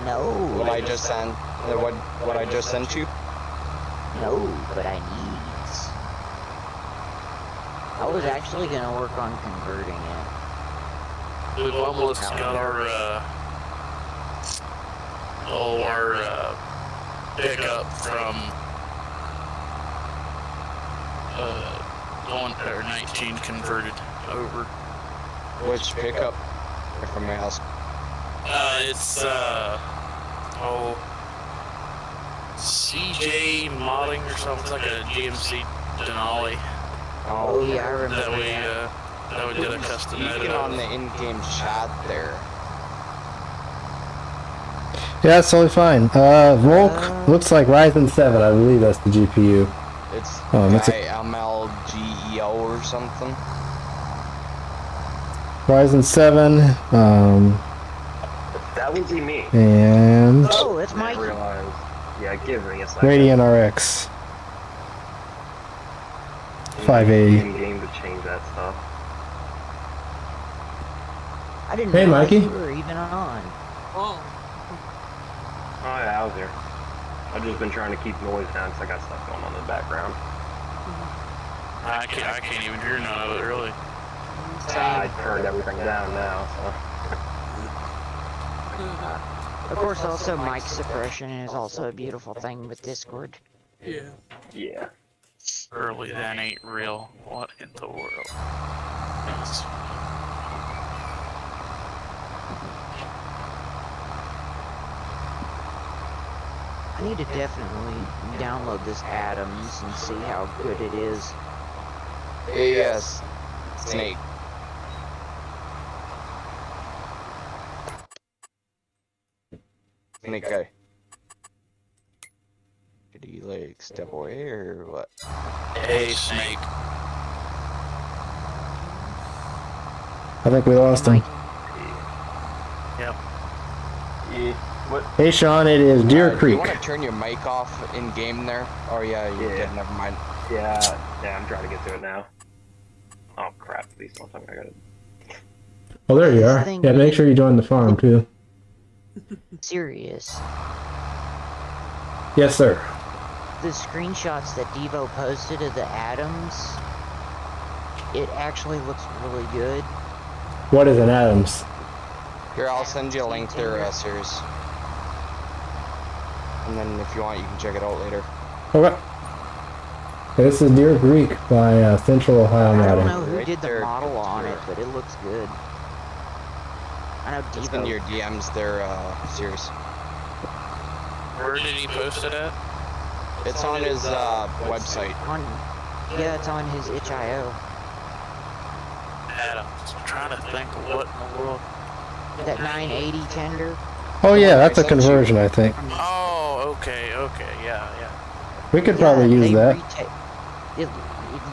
No. What I just sent? What I just sent you? No, but I need. I was actually gonna work on converting it. We've almost got our pickup from 19 converted over. Which pickup? If I may ask. It's CJ modding or something. It's like a GMC Denali Oh yeah, I remember that we did a custom edit Speaking on of. the in-game chat there. Yeah, it's totally fine. Volk looks like Ryzen 7. I believe that's the GPU. It's That's MLGEO or something. Ryzen 7. That would be me. And Oh, that's I Mikey. realized. Yeah, give me a second. Radeon RX. 580. In game to change that stuff. I didn't Hey, realize Mikey. you were even on. Oh yeah, I was here. I've just been trying to keep noise down because I got stuff going on in the background. I can't even hear none of it really. I turned everything down now, so. Of course, also mic suppression is also a beautiful thing with Discord. Yeah. Yeah. Early that ain't real. What in the world? I need to definitely download this Adams and see how good it is. Yes. Snake. Snake guy. Did he like step away or what? Hey, Snake. I think we lost him. Yep. Yeah. What? Hey Sean, it is Deer Do you Creek. want to turn your mic off in game there? Oh yeah, you Yeah. did. Never mind. Yeah, I'm trying to get to it now. Oh crap, please don't tell me I got it. Oh, there you are. Thing- Yeah, make sure you join the farm too. Serious. Yes, sir. The screenshots that Devo posted of the Adams, it actually looks really good. What is an Adams? Here, I'll send you a link there, series. And then if you want, you can check it out later. Okay. This is Deer Creek by Central Ohio I don't Modding. know who Right did the there, model it's on there. it, but it looks good. I know It's in Devo. your DMs there, series. Where did he post it at? It's on his website. Yeah, it's on his itch.io. Adams. I'm trying to think of what in the world. That 980 tender. Oh yeah, I that's a sent you. conversion, I think. Oh, okay, yeah. We could probably use they that. It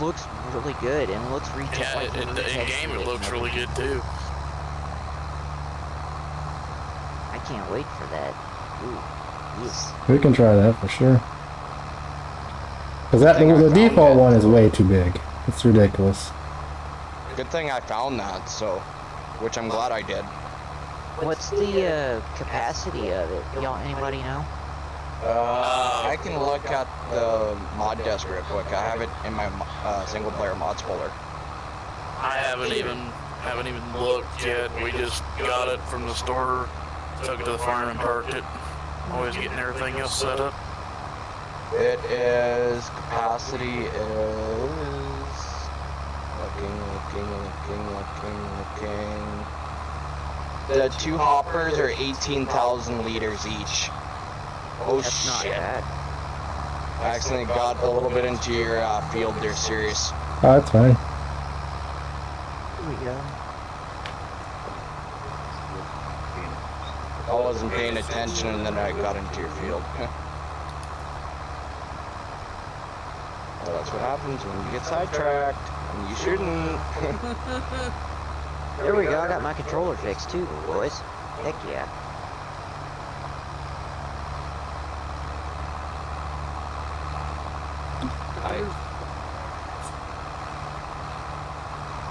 looks really good and looks Yeah, in game it looks really good too. I can't wait for that. Ooh, yes. We can try that for sure. Cause that Thing I the found default it. one is way too big. It's ridiculous. Good thing I found that, so, which I'm glad I did. What's the capacity of it? Y'all, anybody know? I can look at the mod desk real quick. I have it in my single player mods folder. I haven't even looked yet. We just got it from the store, took it to the farm and parked it. Always getting everything else set up. It is, capacity is, looking. The two hoppers are 18,000 liters each. Oh That's not shit. bad. I accidentally got a little bit into your field there, serious. Oh, that's fine. Here we go. I wasn't paying attention and then I got into your field. Well, that's what happens when you get sidetracked, and you shouldn't. There we go. I got my controller fixed too, boys. Heck yeah.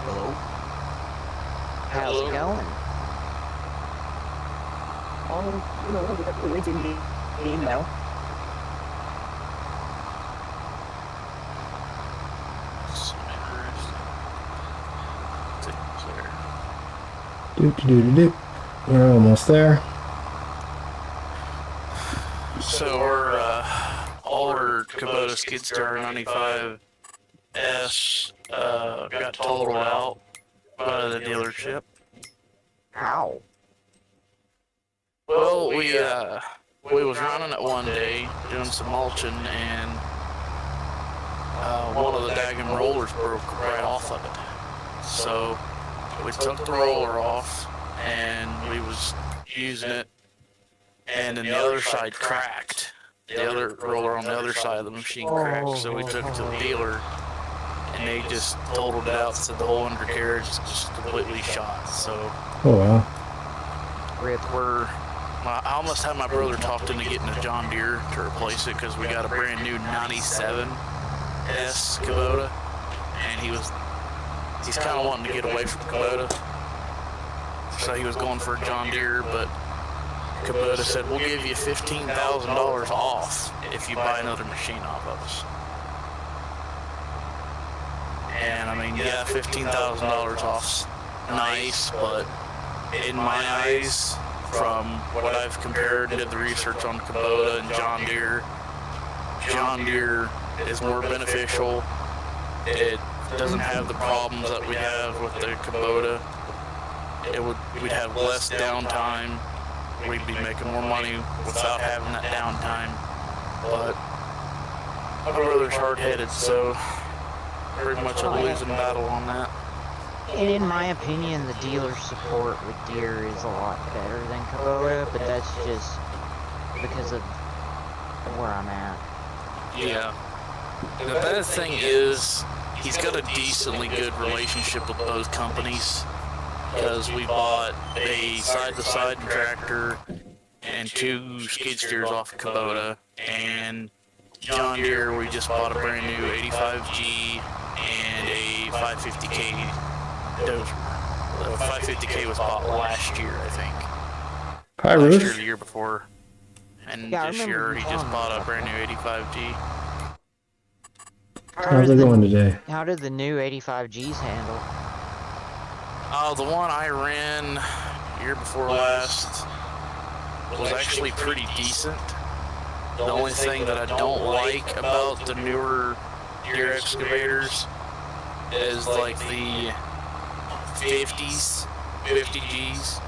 Hello? How's it going? You know, we got the racing game now. Doop. We're almost there. So all our Kubota Skidstar 95S got totaled out by the dealership. How? Well, we was running it one day doing some mulching and one of the daggum rollers broke right off of it. So we took the roller off and we was using it, and then the other side cracked. The other roller on the other side of the machine cracked, so we took it to the dealer and they just totaled it out, said the whole undercarriage is just completely shot. So Oh wow. I almost had my brother talked into getting a John Deere to replace it because we got a brand new 97 S Kubota, and he's kind of wanting to get away from Kubota, so he was going for a John Deere, but Kubota said, we'll give you $15,000 off if you buy another machine off of us. And I mean, yeah, $15,000 off nice, but in my eyes, from what I've compared to the research on Kubota and John Deere is more beneficial. It doesn't have the problems that we have with the Kubota. We'd have less downtime. We'd be making more money without having that downtime. But my brother's hard-headed, so pretty much a losing battle on that. And in my opinion, the dealer support with Deere is a lot better than Kubota, but that's just because of where I'm at. Yeah. The bad thing is, he's got a decently good relationship with both companies, because we bought a side-by-side tractor and 2 skid steers off of Kubota, and John Deere, we just bought a brand new 85G and a 550K dozer. The 550K was bought last year, I think. Hi, Last year, Ruth. the year before. And Yeah, I this remember year, you he just telling me bought a about brand new 85G. How's it going today? How did the new 85Gs handle? The one I ran year before last was actually pretty decent. The only thing that I don't like about the newer Deere excavators is like the 50s, 50Gs,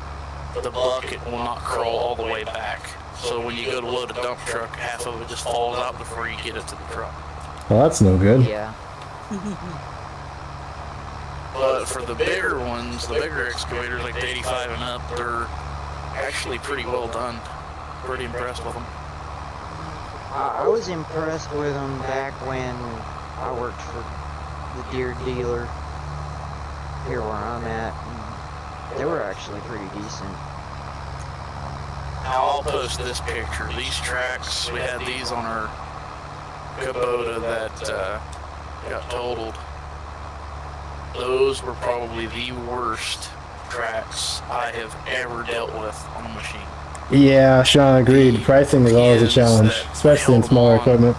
the bucket will not crawl all the way back. So when you go to load a dump truck, half of it just falls out before you get it to the truck. Well, that's no good. Yeah. But for the bigger ones, the bigger excavators like the 85 and up, they're actually pretty well done. Pretty impressed with them. I was impressed with them back when I worked for the Deere dealer here where I'm at. And they were actually pretty decent. Now I'll post this picture. These tracks, we had these on our Kubota that got totaled. Those were probably the worst tracks I have ever dealt with on a machine. Yeah, Sean agreed. Pricing is always a challenge, especially in smaller equipment.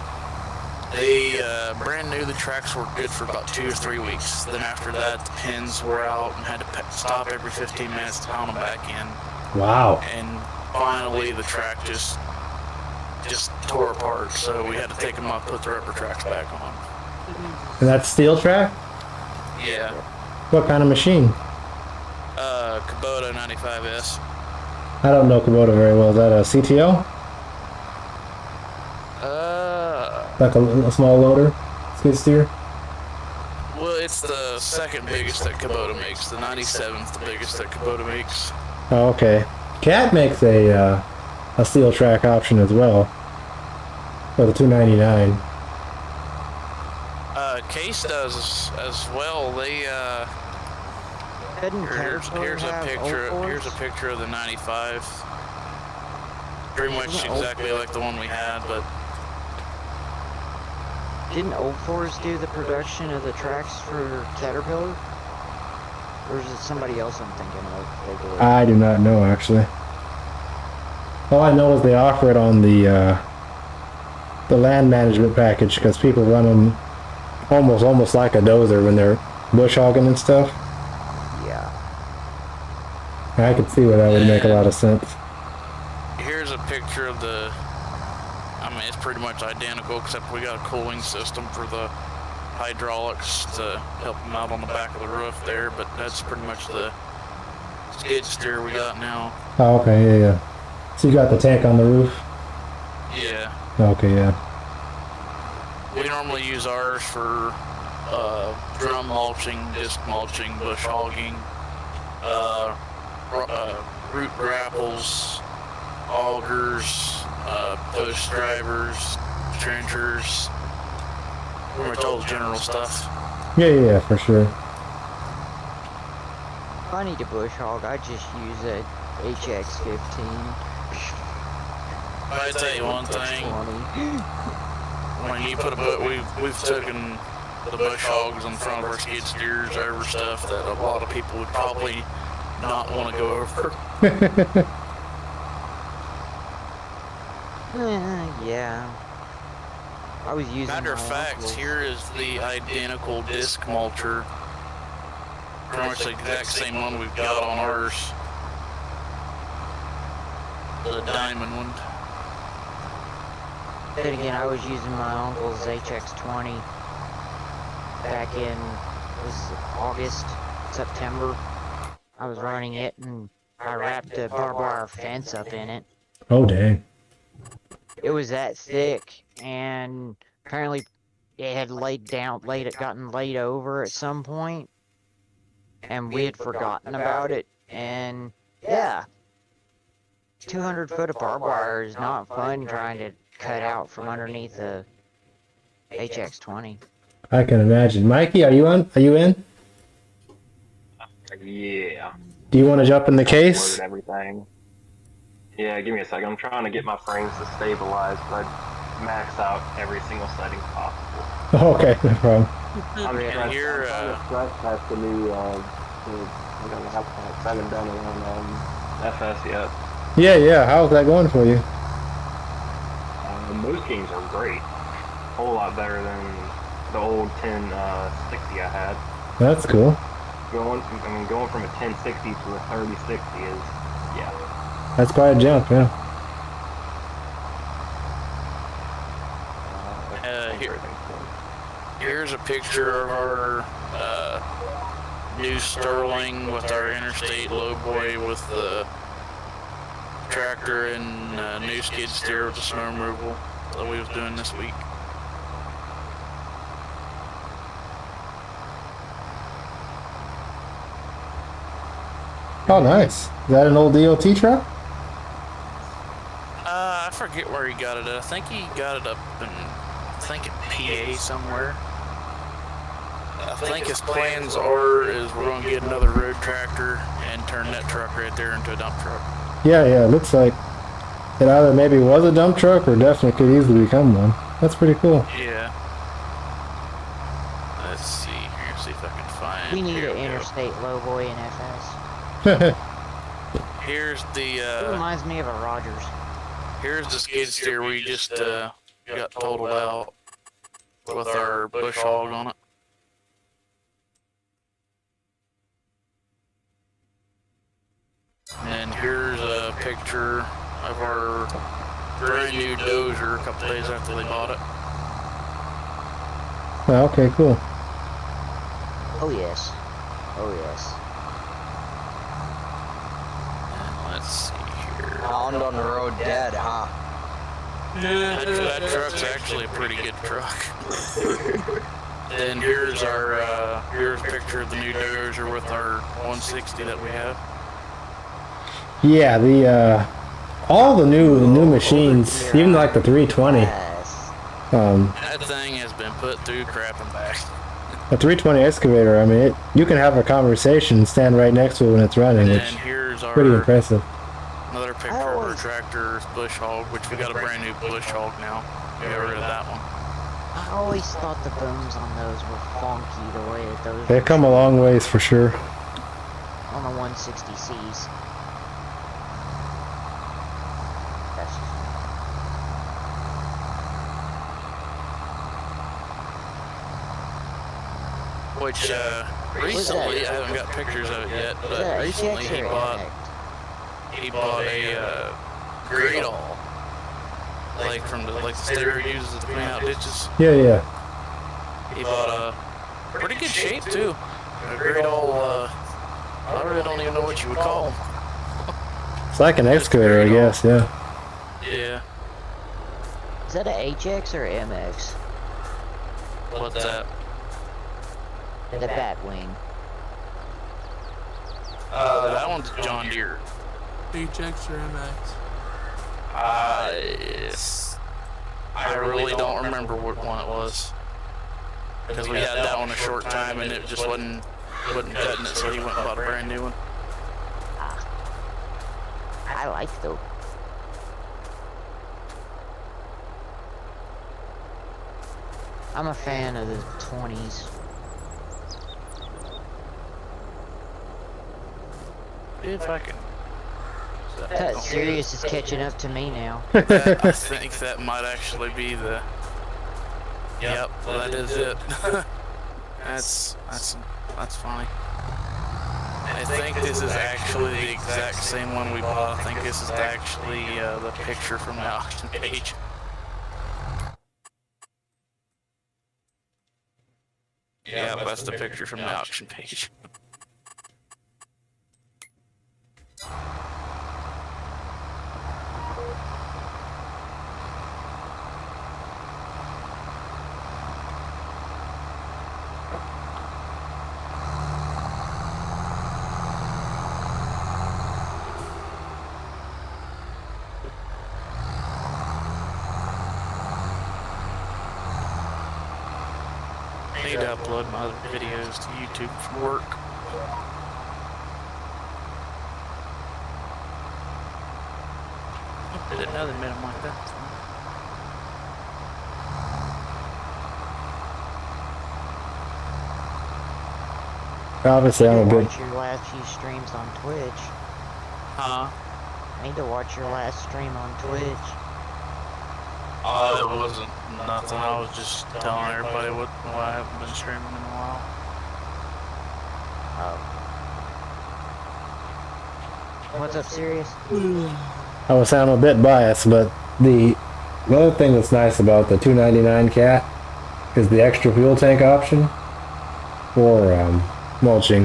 They brand new, the tracks were good for about 2 or 3 weeks. Then after that, the pins were out and had to stop every 15 minutes to pound them back in. Wow. And finally, the track just tore apart. So we had to take them off, put the rubber tracks back on. And that's steel track? Yeah. What kind of machine? Kubota 95S. I don't know Kubota very well. Is that a CTO? Like a small loader? Skid steer? Well, it's the second biggest that Kubota makes. The 97's the biggest that Kubota makes. Oh, okay. Cat makes a steel track option as well. For the 299. Case does as well. They Didn't here's a have picture. O4s? Here's a picture of the 95. Pretty much exactly like the one we had, but Didn't Old Forest do the production of the tracks for Caterpillar? Or is it somebody else I'm thinking of? They did? I do not know, actually. All I know is they offer it on the land management package because people run them almost like a dozer when they're bush hogging and stuff. Yeah. I could see where that would make a lot of sense. here's a picture of the, I mean, it's pretty much identical, except we got a cooling system for the hydraulics to help them out on the back of the roof there, but that's pretty much the skid steer we got now. Oh, okay, yeah. So you got the tank on the roof? Yeah. Okay, yeah. We normally use ours for drum mulching, disc mulching, bush hogging, root grapples, augers, post drivers, trenchers, pretty much all the general stuff. Yeah, for sure. If I need a bush hog, I just use a HX-15. I tell you one thing, when you put we've taken the bush hogs in front of our skid steers over stuff that a lot of people would probably not want to go over. Yeah. I was using Matter of my fact, uncle's. here is the identical disc mulcher pretty much the exact same one we've got on ours. The diamond one. Then again, I was using my uncle's HX20 back in, was August, September. I was running it and I wrapped a barbed wire fence up in it. Oh, dang. It was that thick, and apparently it had gotten laid over at some point, and we had forgotten about it, and yeah. 200 foot of barbed wire is not fun trying to cut out from underneath the HX20. I can imagine. Mikey, are you on? Are you in? Yeah. Do you want to jump in the case? Load everything. Yeah, give me a second. I'm trying to get my frames to stabilize, but max out every single setting possible. Okay, no problem. I'm And trying here, to stress test the new, I haven't done it on FS yet. Yeah. How's that going for you? Most games are great. A whole lot better than the old 1060 I had. That's cool. Going from a 1060 to a 3060 is, yeah. That's quite a jump, yeah. Here's a picture of our new Sterling with our interstate lowboy with the tractor and new skid steer with the snow removal that we was doing this week. Oh, nice. Is that an old DOT truck? I forget where he got it at. I think he got it up in, I think in PA somewhere. I think his plans is we're going to get another road tractor and turn that truck right there into a dump truck. Yeah, it looks like it either maybe was a dump truck or definitely could easily become one. That's pretty cool. Yeah. Let's see here, see if I can find. We need here an we go. interstate lowboy in FS. Here's It the reminds me of a Rogers. here's the skid steer we just got totaled out with our bush hog on it. And here's a picture of our brand new dozer a couple days after they bought it. Oh, okay, cool. Oh yes. Oh yes. And let's see here. Pound on the road dead, huh? That truck's actually a pretty good truck. Then here's our here's a picture of the new dozer with our 160 that we have. Yeah, the all the new machines, even like the 320. Yes. That thing has been put through crap and back. The 320 excavator, I mean, you can have a conversation and stand right next to it when it's running, And which here's is pretty our impressive. another picture of our tractor's bush hog, which we got a brand new bush hog now. We got rid of that one. I always thought the booms on those were funky the way that those They've come a long ways for sure. on the 160Cs. That's just Which recently I haven't got pictures of it yet, is but that recently HX or he bought a grade all, like from the stator uses to clean out ditches. Yeah. He bought a pretty good shape too. A grade all. I really don't even know what you would call them. It's like an excavator, I guess, yeah. Yeah. Is that a HX or MX? What's that? The Batwing. That one's John Deere. HX or MX? I really don't remember what one it was. Because we had that one a short time and it just wasn't cutting it, so he went and bought a brand new one. I like those. I'm a fan of the 20s. If I can. That Sirius is catching up to me now. I think that might actually be the. Yep, that is it. That's funny. I think this is actually the exact same one we bought. I think this is actually the picture from the auction page. Yeah, that's the picture from the auction page. I need to upload my other videos to YouTube for work. Didn't know they made them like that. Obviously, I'm a bit. Watch your last few streams on Twitch. Huh? I need to watch your last stream on Twitch. Oh, it wasn't nothing. I was just telling everybody why I haven't been streaming in a while. What's up, Sirius? I was sounding a bit biased, but the other thing that's nice about the $2.99 cat is the extra fuel tank option for mulching.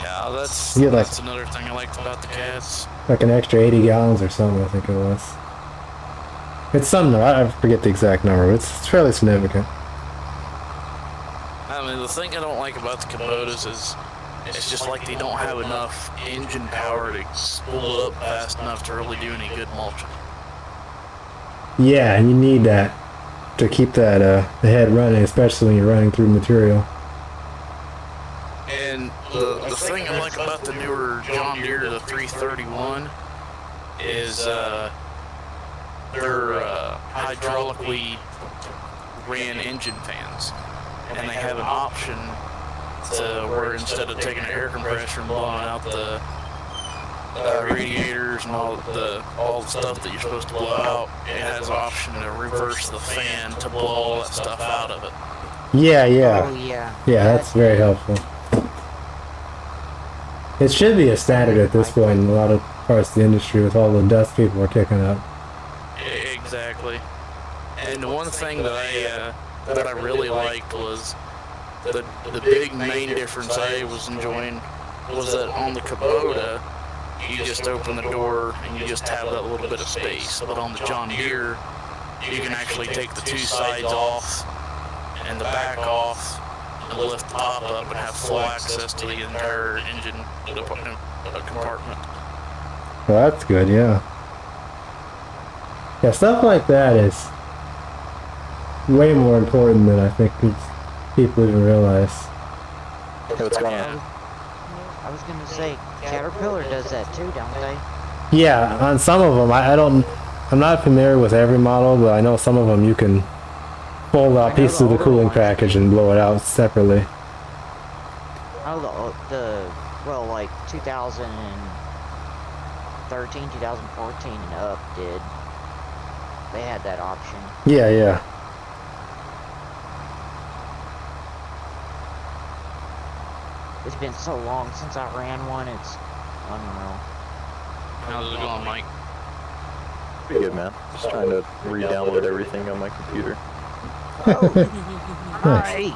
Yeah, that's You get like- that's another thing I liked about the cats. Like an extra 80 gallons or something, I think it was. It's some number, I forget the exact number, but it's fairly significant. I mean, the thing I don't like about the Kubotas is it's just like they don't have enough engine power to spool up fast enough to really do any good mulching. Yeah, and you need that to keep that the head running, especially when you're running through material. And the thing I like about the newer John Deere, the 331, is they're hydraulically ran engine fans. And they have an option to where instead of taking an air compressor and blowing out the radiators and all the stuff that you're supposed to blow out, it has an option to reverse the fan to blow all that stuff out of it. Yeah, Oh, yeah. yeah. Yeah, that's very helpful. It should be a standard at this point in a lot of parts of the industry with all the dust people are kicking up. Exactly. And the one thing that I really liked was the big main difference I was enjoying was that on the Kubota, you just open the door and you just have that little bit of space. But on the John Deere, you can actually take the two sides off and the back off and lift the top up and have full access to the entire engine compartment. Well, that's good, yeah. Yeah, stuff like that is way more important than I think people even realize. Hey, what's going on? I was gonna say, Caterpillar does that too, don't they? Yeah, on some of them, I'm not familiar with every model, but I know some of them you can fold out pieces of the cooling package and blow it out separately. Oh, like 2013, 2014 and up did. They had that option. Yeah, yeah. It's been so long since I ran one, it's unreal. How's it going, Mike? Pretty good, man. Just trying to re-download everything on my computer. Nice.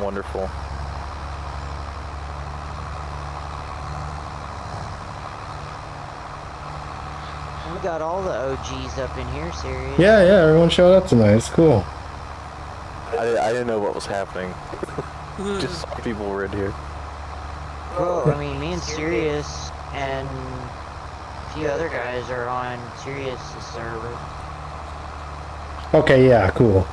Wonderful. We got all the OGs up in here, serious. Yeah, yeah, everyone showed up tonight. It's cool. I didn't know what was happening. Just saw people were in here. Well, I mean, me and Sirius and a few other guys are on Sirius' server. Okay, yeah, cool.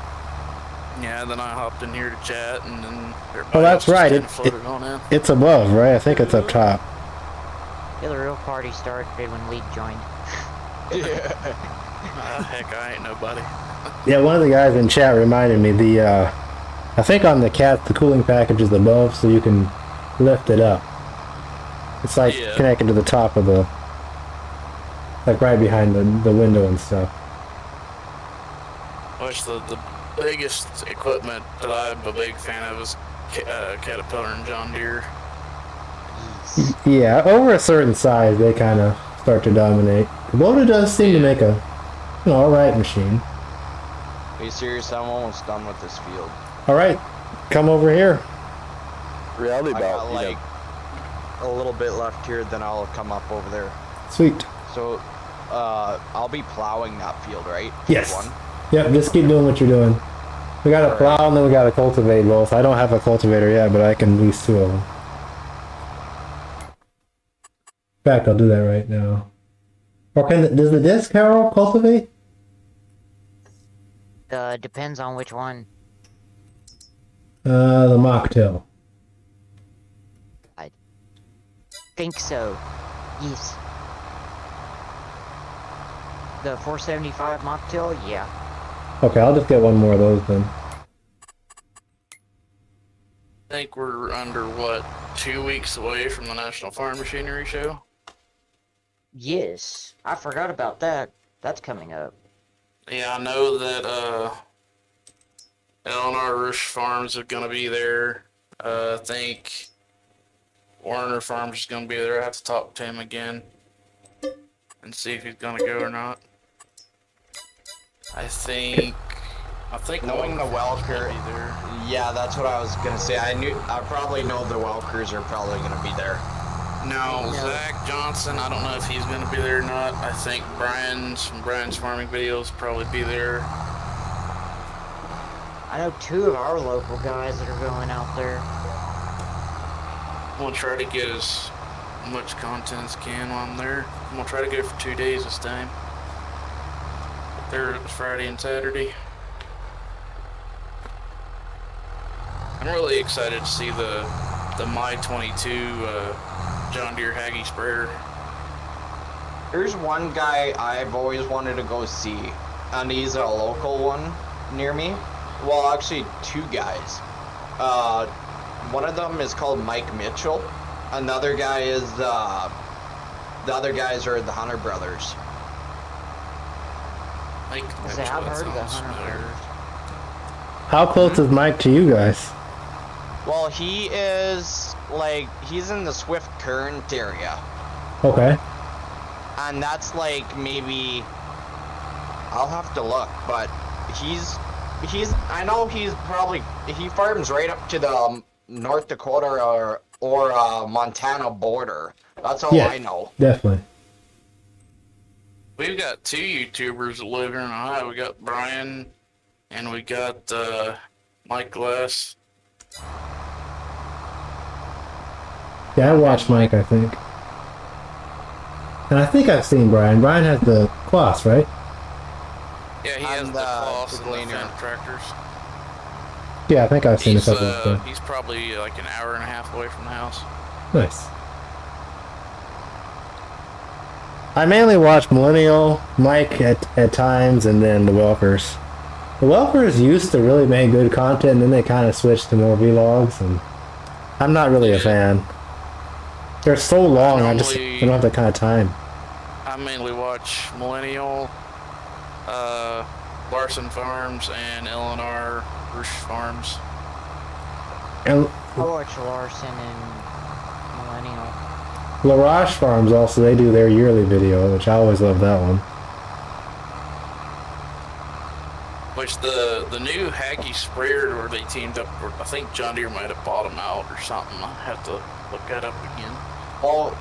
Yeah, then I hopped in here to chat, and then everybody Oh, that's else just right. kinda floated on in. It's above, right? I think it's up top. Yeah, the real party started when Lee joined. Heck, I ain't nobody. Yeah, one of the guys in chat reminded me I think on the cat the cooling package is above, so you can lift it up. It's like Yeah. connected to the top of the, like right behind the window and stuff. Which the biggest equipment that I'm a big fan of is Caterpillar and John Deere. Yeah, over a certain size, they kind of start to dominate. Kubota does seem to make a, alright machine. Are you serious? I'm almost done with this field. Alright, come over here. Reality I about, got like a little bit left here, then I'll come up over there. Sweet. So, I'll be plowing that field, right? Yes. One. Yep, just keep doing what you're doing. We got a plow and then we got to cultivate both. I don't have a cultivator yet, but I can use 2 of them. In fact, I'll do that right now. Or does the disc harrow cultivate? Depends on which one. The mocktail. Think so. Yes. The 475 mocktail, yeah. Okay, I'll just get one more of those then. I think we're under, what, 2 weeks away from the National Farm Machinery Show? Yes. I forgot about that. That's coming up. Yeah, I know that, Eleanor Rush Farms are gonna be there. I think Warner Farms is gonna be there. I have to talk to him again and see if he's gonna go or not. I think Knowing the Welker, yeah, that's what I was gonna say. I probably know the Welkers are probably gonna be there. No, Zach Johnson, I don't know if he's gonna be there or not. I think Brian's from Brian's Farming Videos probably be there. I know 2 of our local guys that are going out there. I'm gonna try to get as much content as can while I'm there. I'm gonna try to go for 2 days this time. There it's Friday and Saturday. I'm really excited to see the My 22 John Deere Haggy sprayer. There's one guy I've always wanted to go see, and he's a local one near me. Well, actually, 2 guys. One of them is called Mike Mitchell. Another guy is the other guys are the Hunter brothers. Like, Say, I've heard of the Hunter brothers. How close is Mike to you guys? Well, he is like he's in the Swift Current area, Okay. and that's like maybe I'll have to look, but he's I know he farms right up to the North Dakota or Montana border. That's all Yeah. I know. Definitely. We've got 2 YouTubers that live here in Ohio. We got Brian and we got Mike Glass. Yeah, I watched Mike, I think. And I think I've seen Brian. Brian has the Kloss, right? Yeah, he has And, the Kloss the and the Gleaner. Fendt tractors. Yeah, I think I've seen a couple of them. He's probably like an hour and a half away from the house. Nice. I mainly watch Millennial, Mike at times, and then the Welkers. The Welkers used to really make good content, and then they kind of switched to more vlogs, and I'm not really a fan. They're so long, I don't have that kind of time. I mainly watch Millennial, Larson Farms, and Eleanor Rush Farms. And I watch Larson and Millennial. LaRoche Farms also, they do their yearly video, which I always love that one. Which the new Haggy sprayer where they teamed up, or I think John Deere might have bought them out or something. I have to look that up again. Well,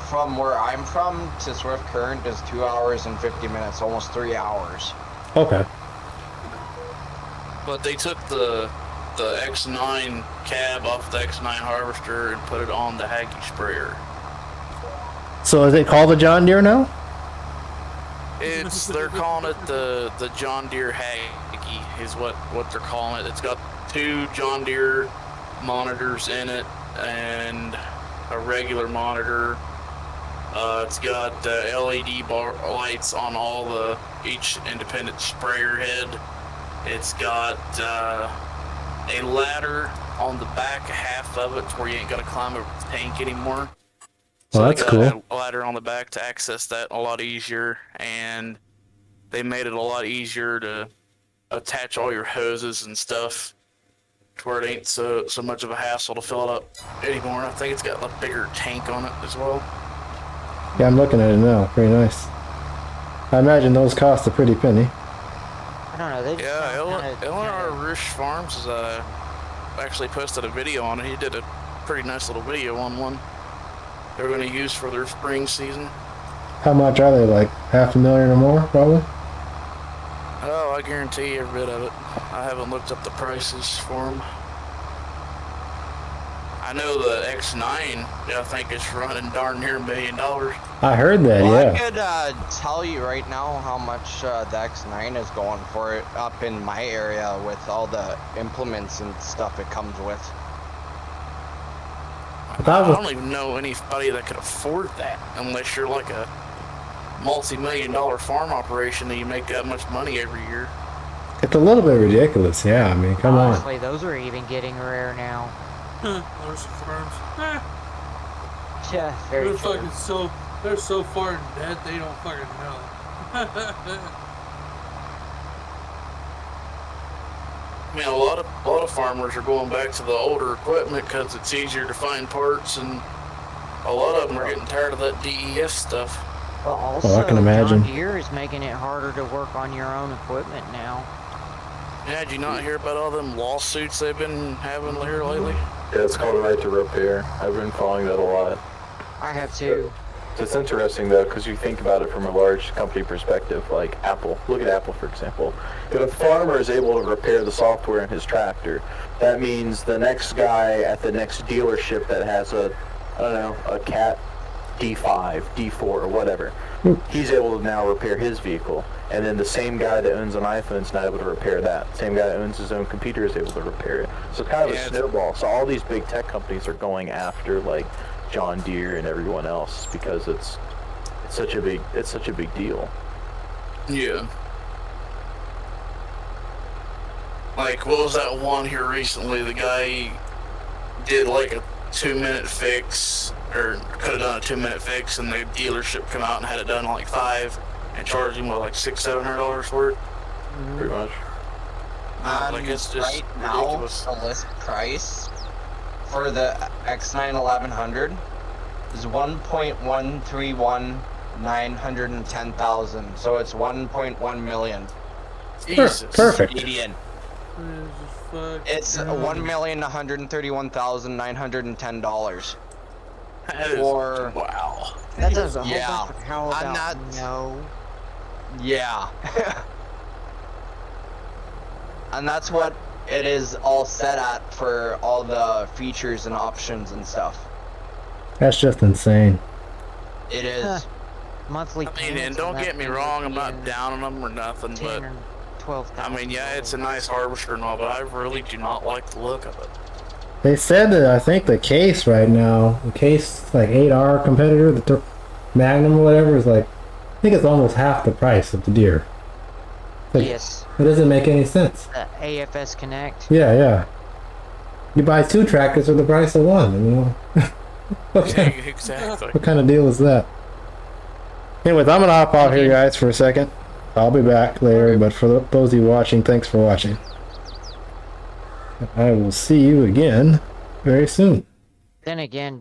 from where I'm from to Swift Current is 2 hours and 50 minutes, almost 3 hours. Okay. But they took the X9 cab off the X9 harvester and put it on the Haggy sprayer. So is it called the John Deere now? They're calling it the John Deere Haggy is what they're calling it. It's got 2 John Deere monitors in it and a regular monitor. It's got LED lights on each independent sprayer head. It's got a ladder on the back half of it where you ain't gotta climb over the tank anymore. Well, that's they cool. got a ladder on the back to access that a lot easier, and they made it a lot easier to attach all your hoses and stuff to where it ain't so much of a hassle to fill it up anymore. I think it's got a bigger tank on it as well. Yeah, I'm looking at it now. Pretty nice. I imagine those cost a pretty penny. I don't know. They just Yeah, kinda- Eleanor Rish Farms has actually posted a video on it. He did a pretty nice little video on one they're going to use for their spring season. How much are they? Like $500,000 or more, probably? Oh, I guarantee every bit of it. I haven't looked up the prices for them. I know the X9, I think it's running darn near $1 million. I heard that, Well, yeah. I could tell you right now how much the X9 is going for it up in my area with all the implements and stuff it comes with. I don't even know anybody that could afford that unless you're like a multi-million-dollar farm operation and you make that much money every year. It's a little bit ridiculous, yeah. I mean, come on. Honestly, those are even getting rare now. Horse farms. Yeah, very They're true. fucking they're so far in debt they don't fucking know. I mean, a lot of farmers are going back to the older equipment because it's easier to find parts, and a lot of them are getting tired of that DES stuff. But also, Well, I can imagine. John Deere is making it harder to work on your own equipment now. Yeah, did you not hear about all them lawsuits they've been having here lately? Yeah, it's called a right to repair. I've been following that a lot. I have too. It's interesting though, because you think about it from a large company perspective, like Apple. Look at Apple, for example. If a farmer is able to repair the software in his tractor, that means the next guy at the next dealership that has a Cat D5, D4, or whatever, he's able to now repair his vehicle. And then the same guy that owns an iPhone is not able to repair that. Same guy that owns his own computer is able to repair it. So it's kind of a snowball. So all these big tech companies are going after like John Deere and everyone else because it's such a big deal. Yeah. Like, what was that one here recently? The guy did like a 2-minute fix, or could have done a 2-minute fix, and the dealership come out and had it done in like 5 and charged him with like $600-700 for it. Pretty much. Like, it's just right now, ridiculous. the list price for the X9 1100 is 1,131,910,000. So it's 1.1 million. Jesus. Perfect. Canadian. Fuck. It's $1,131,910 That is, for wow. That does a whole Yeah. bunch of how I'm about not- no. yeah. And that's what it is all set at for all the features and options and stuff. That's just insane. It is. Huh. Monthly I mean, and payments don't on that get me thing wrong, would I'm be not in down on them or nothing, 10 but or 12,000. I mean, yeah, it's a nice harvester and all, but I really do not like the look of it. They said that I think the case right now, the case like 8R competitor, the Magnum or whatever, is like, I think it's almost half the price of the Deere. Like, Yes, it doesn't make any sense. the AFS Connect. Yeah, yeah. You buy 2 tractors for the price of 1. I mean, Exactly. what kind of deal is that? Anyways, I'm gonna hop off here, guys, for a second. I'll be back later, but for those of you watching, thanks for watching. I will see you again very soon. Then again,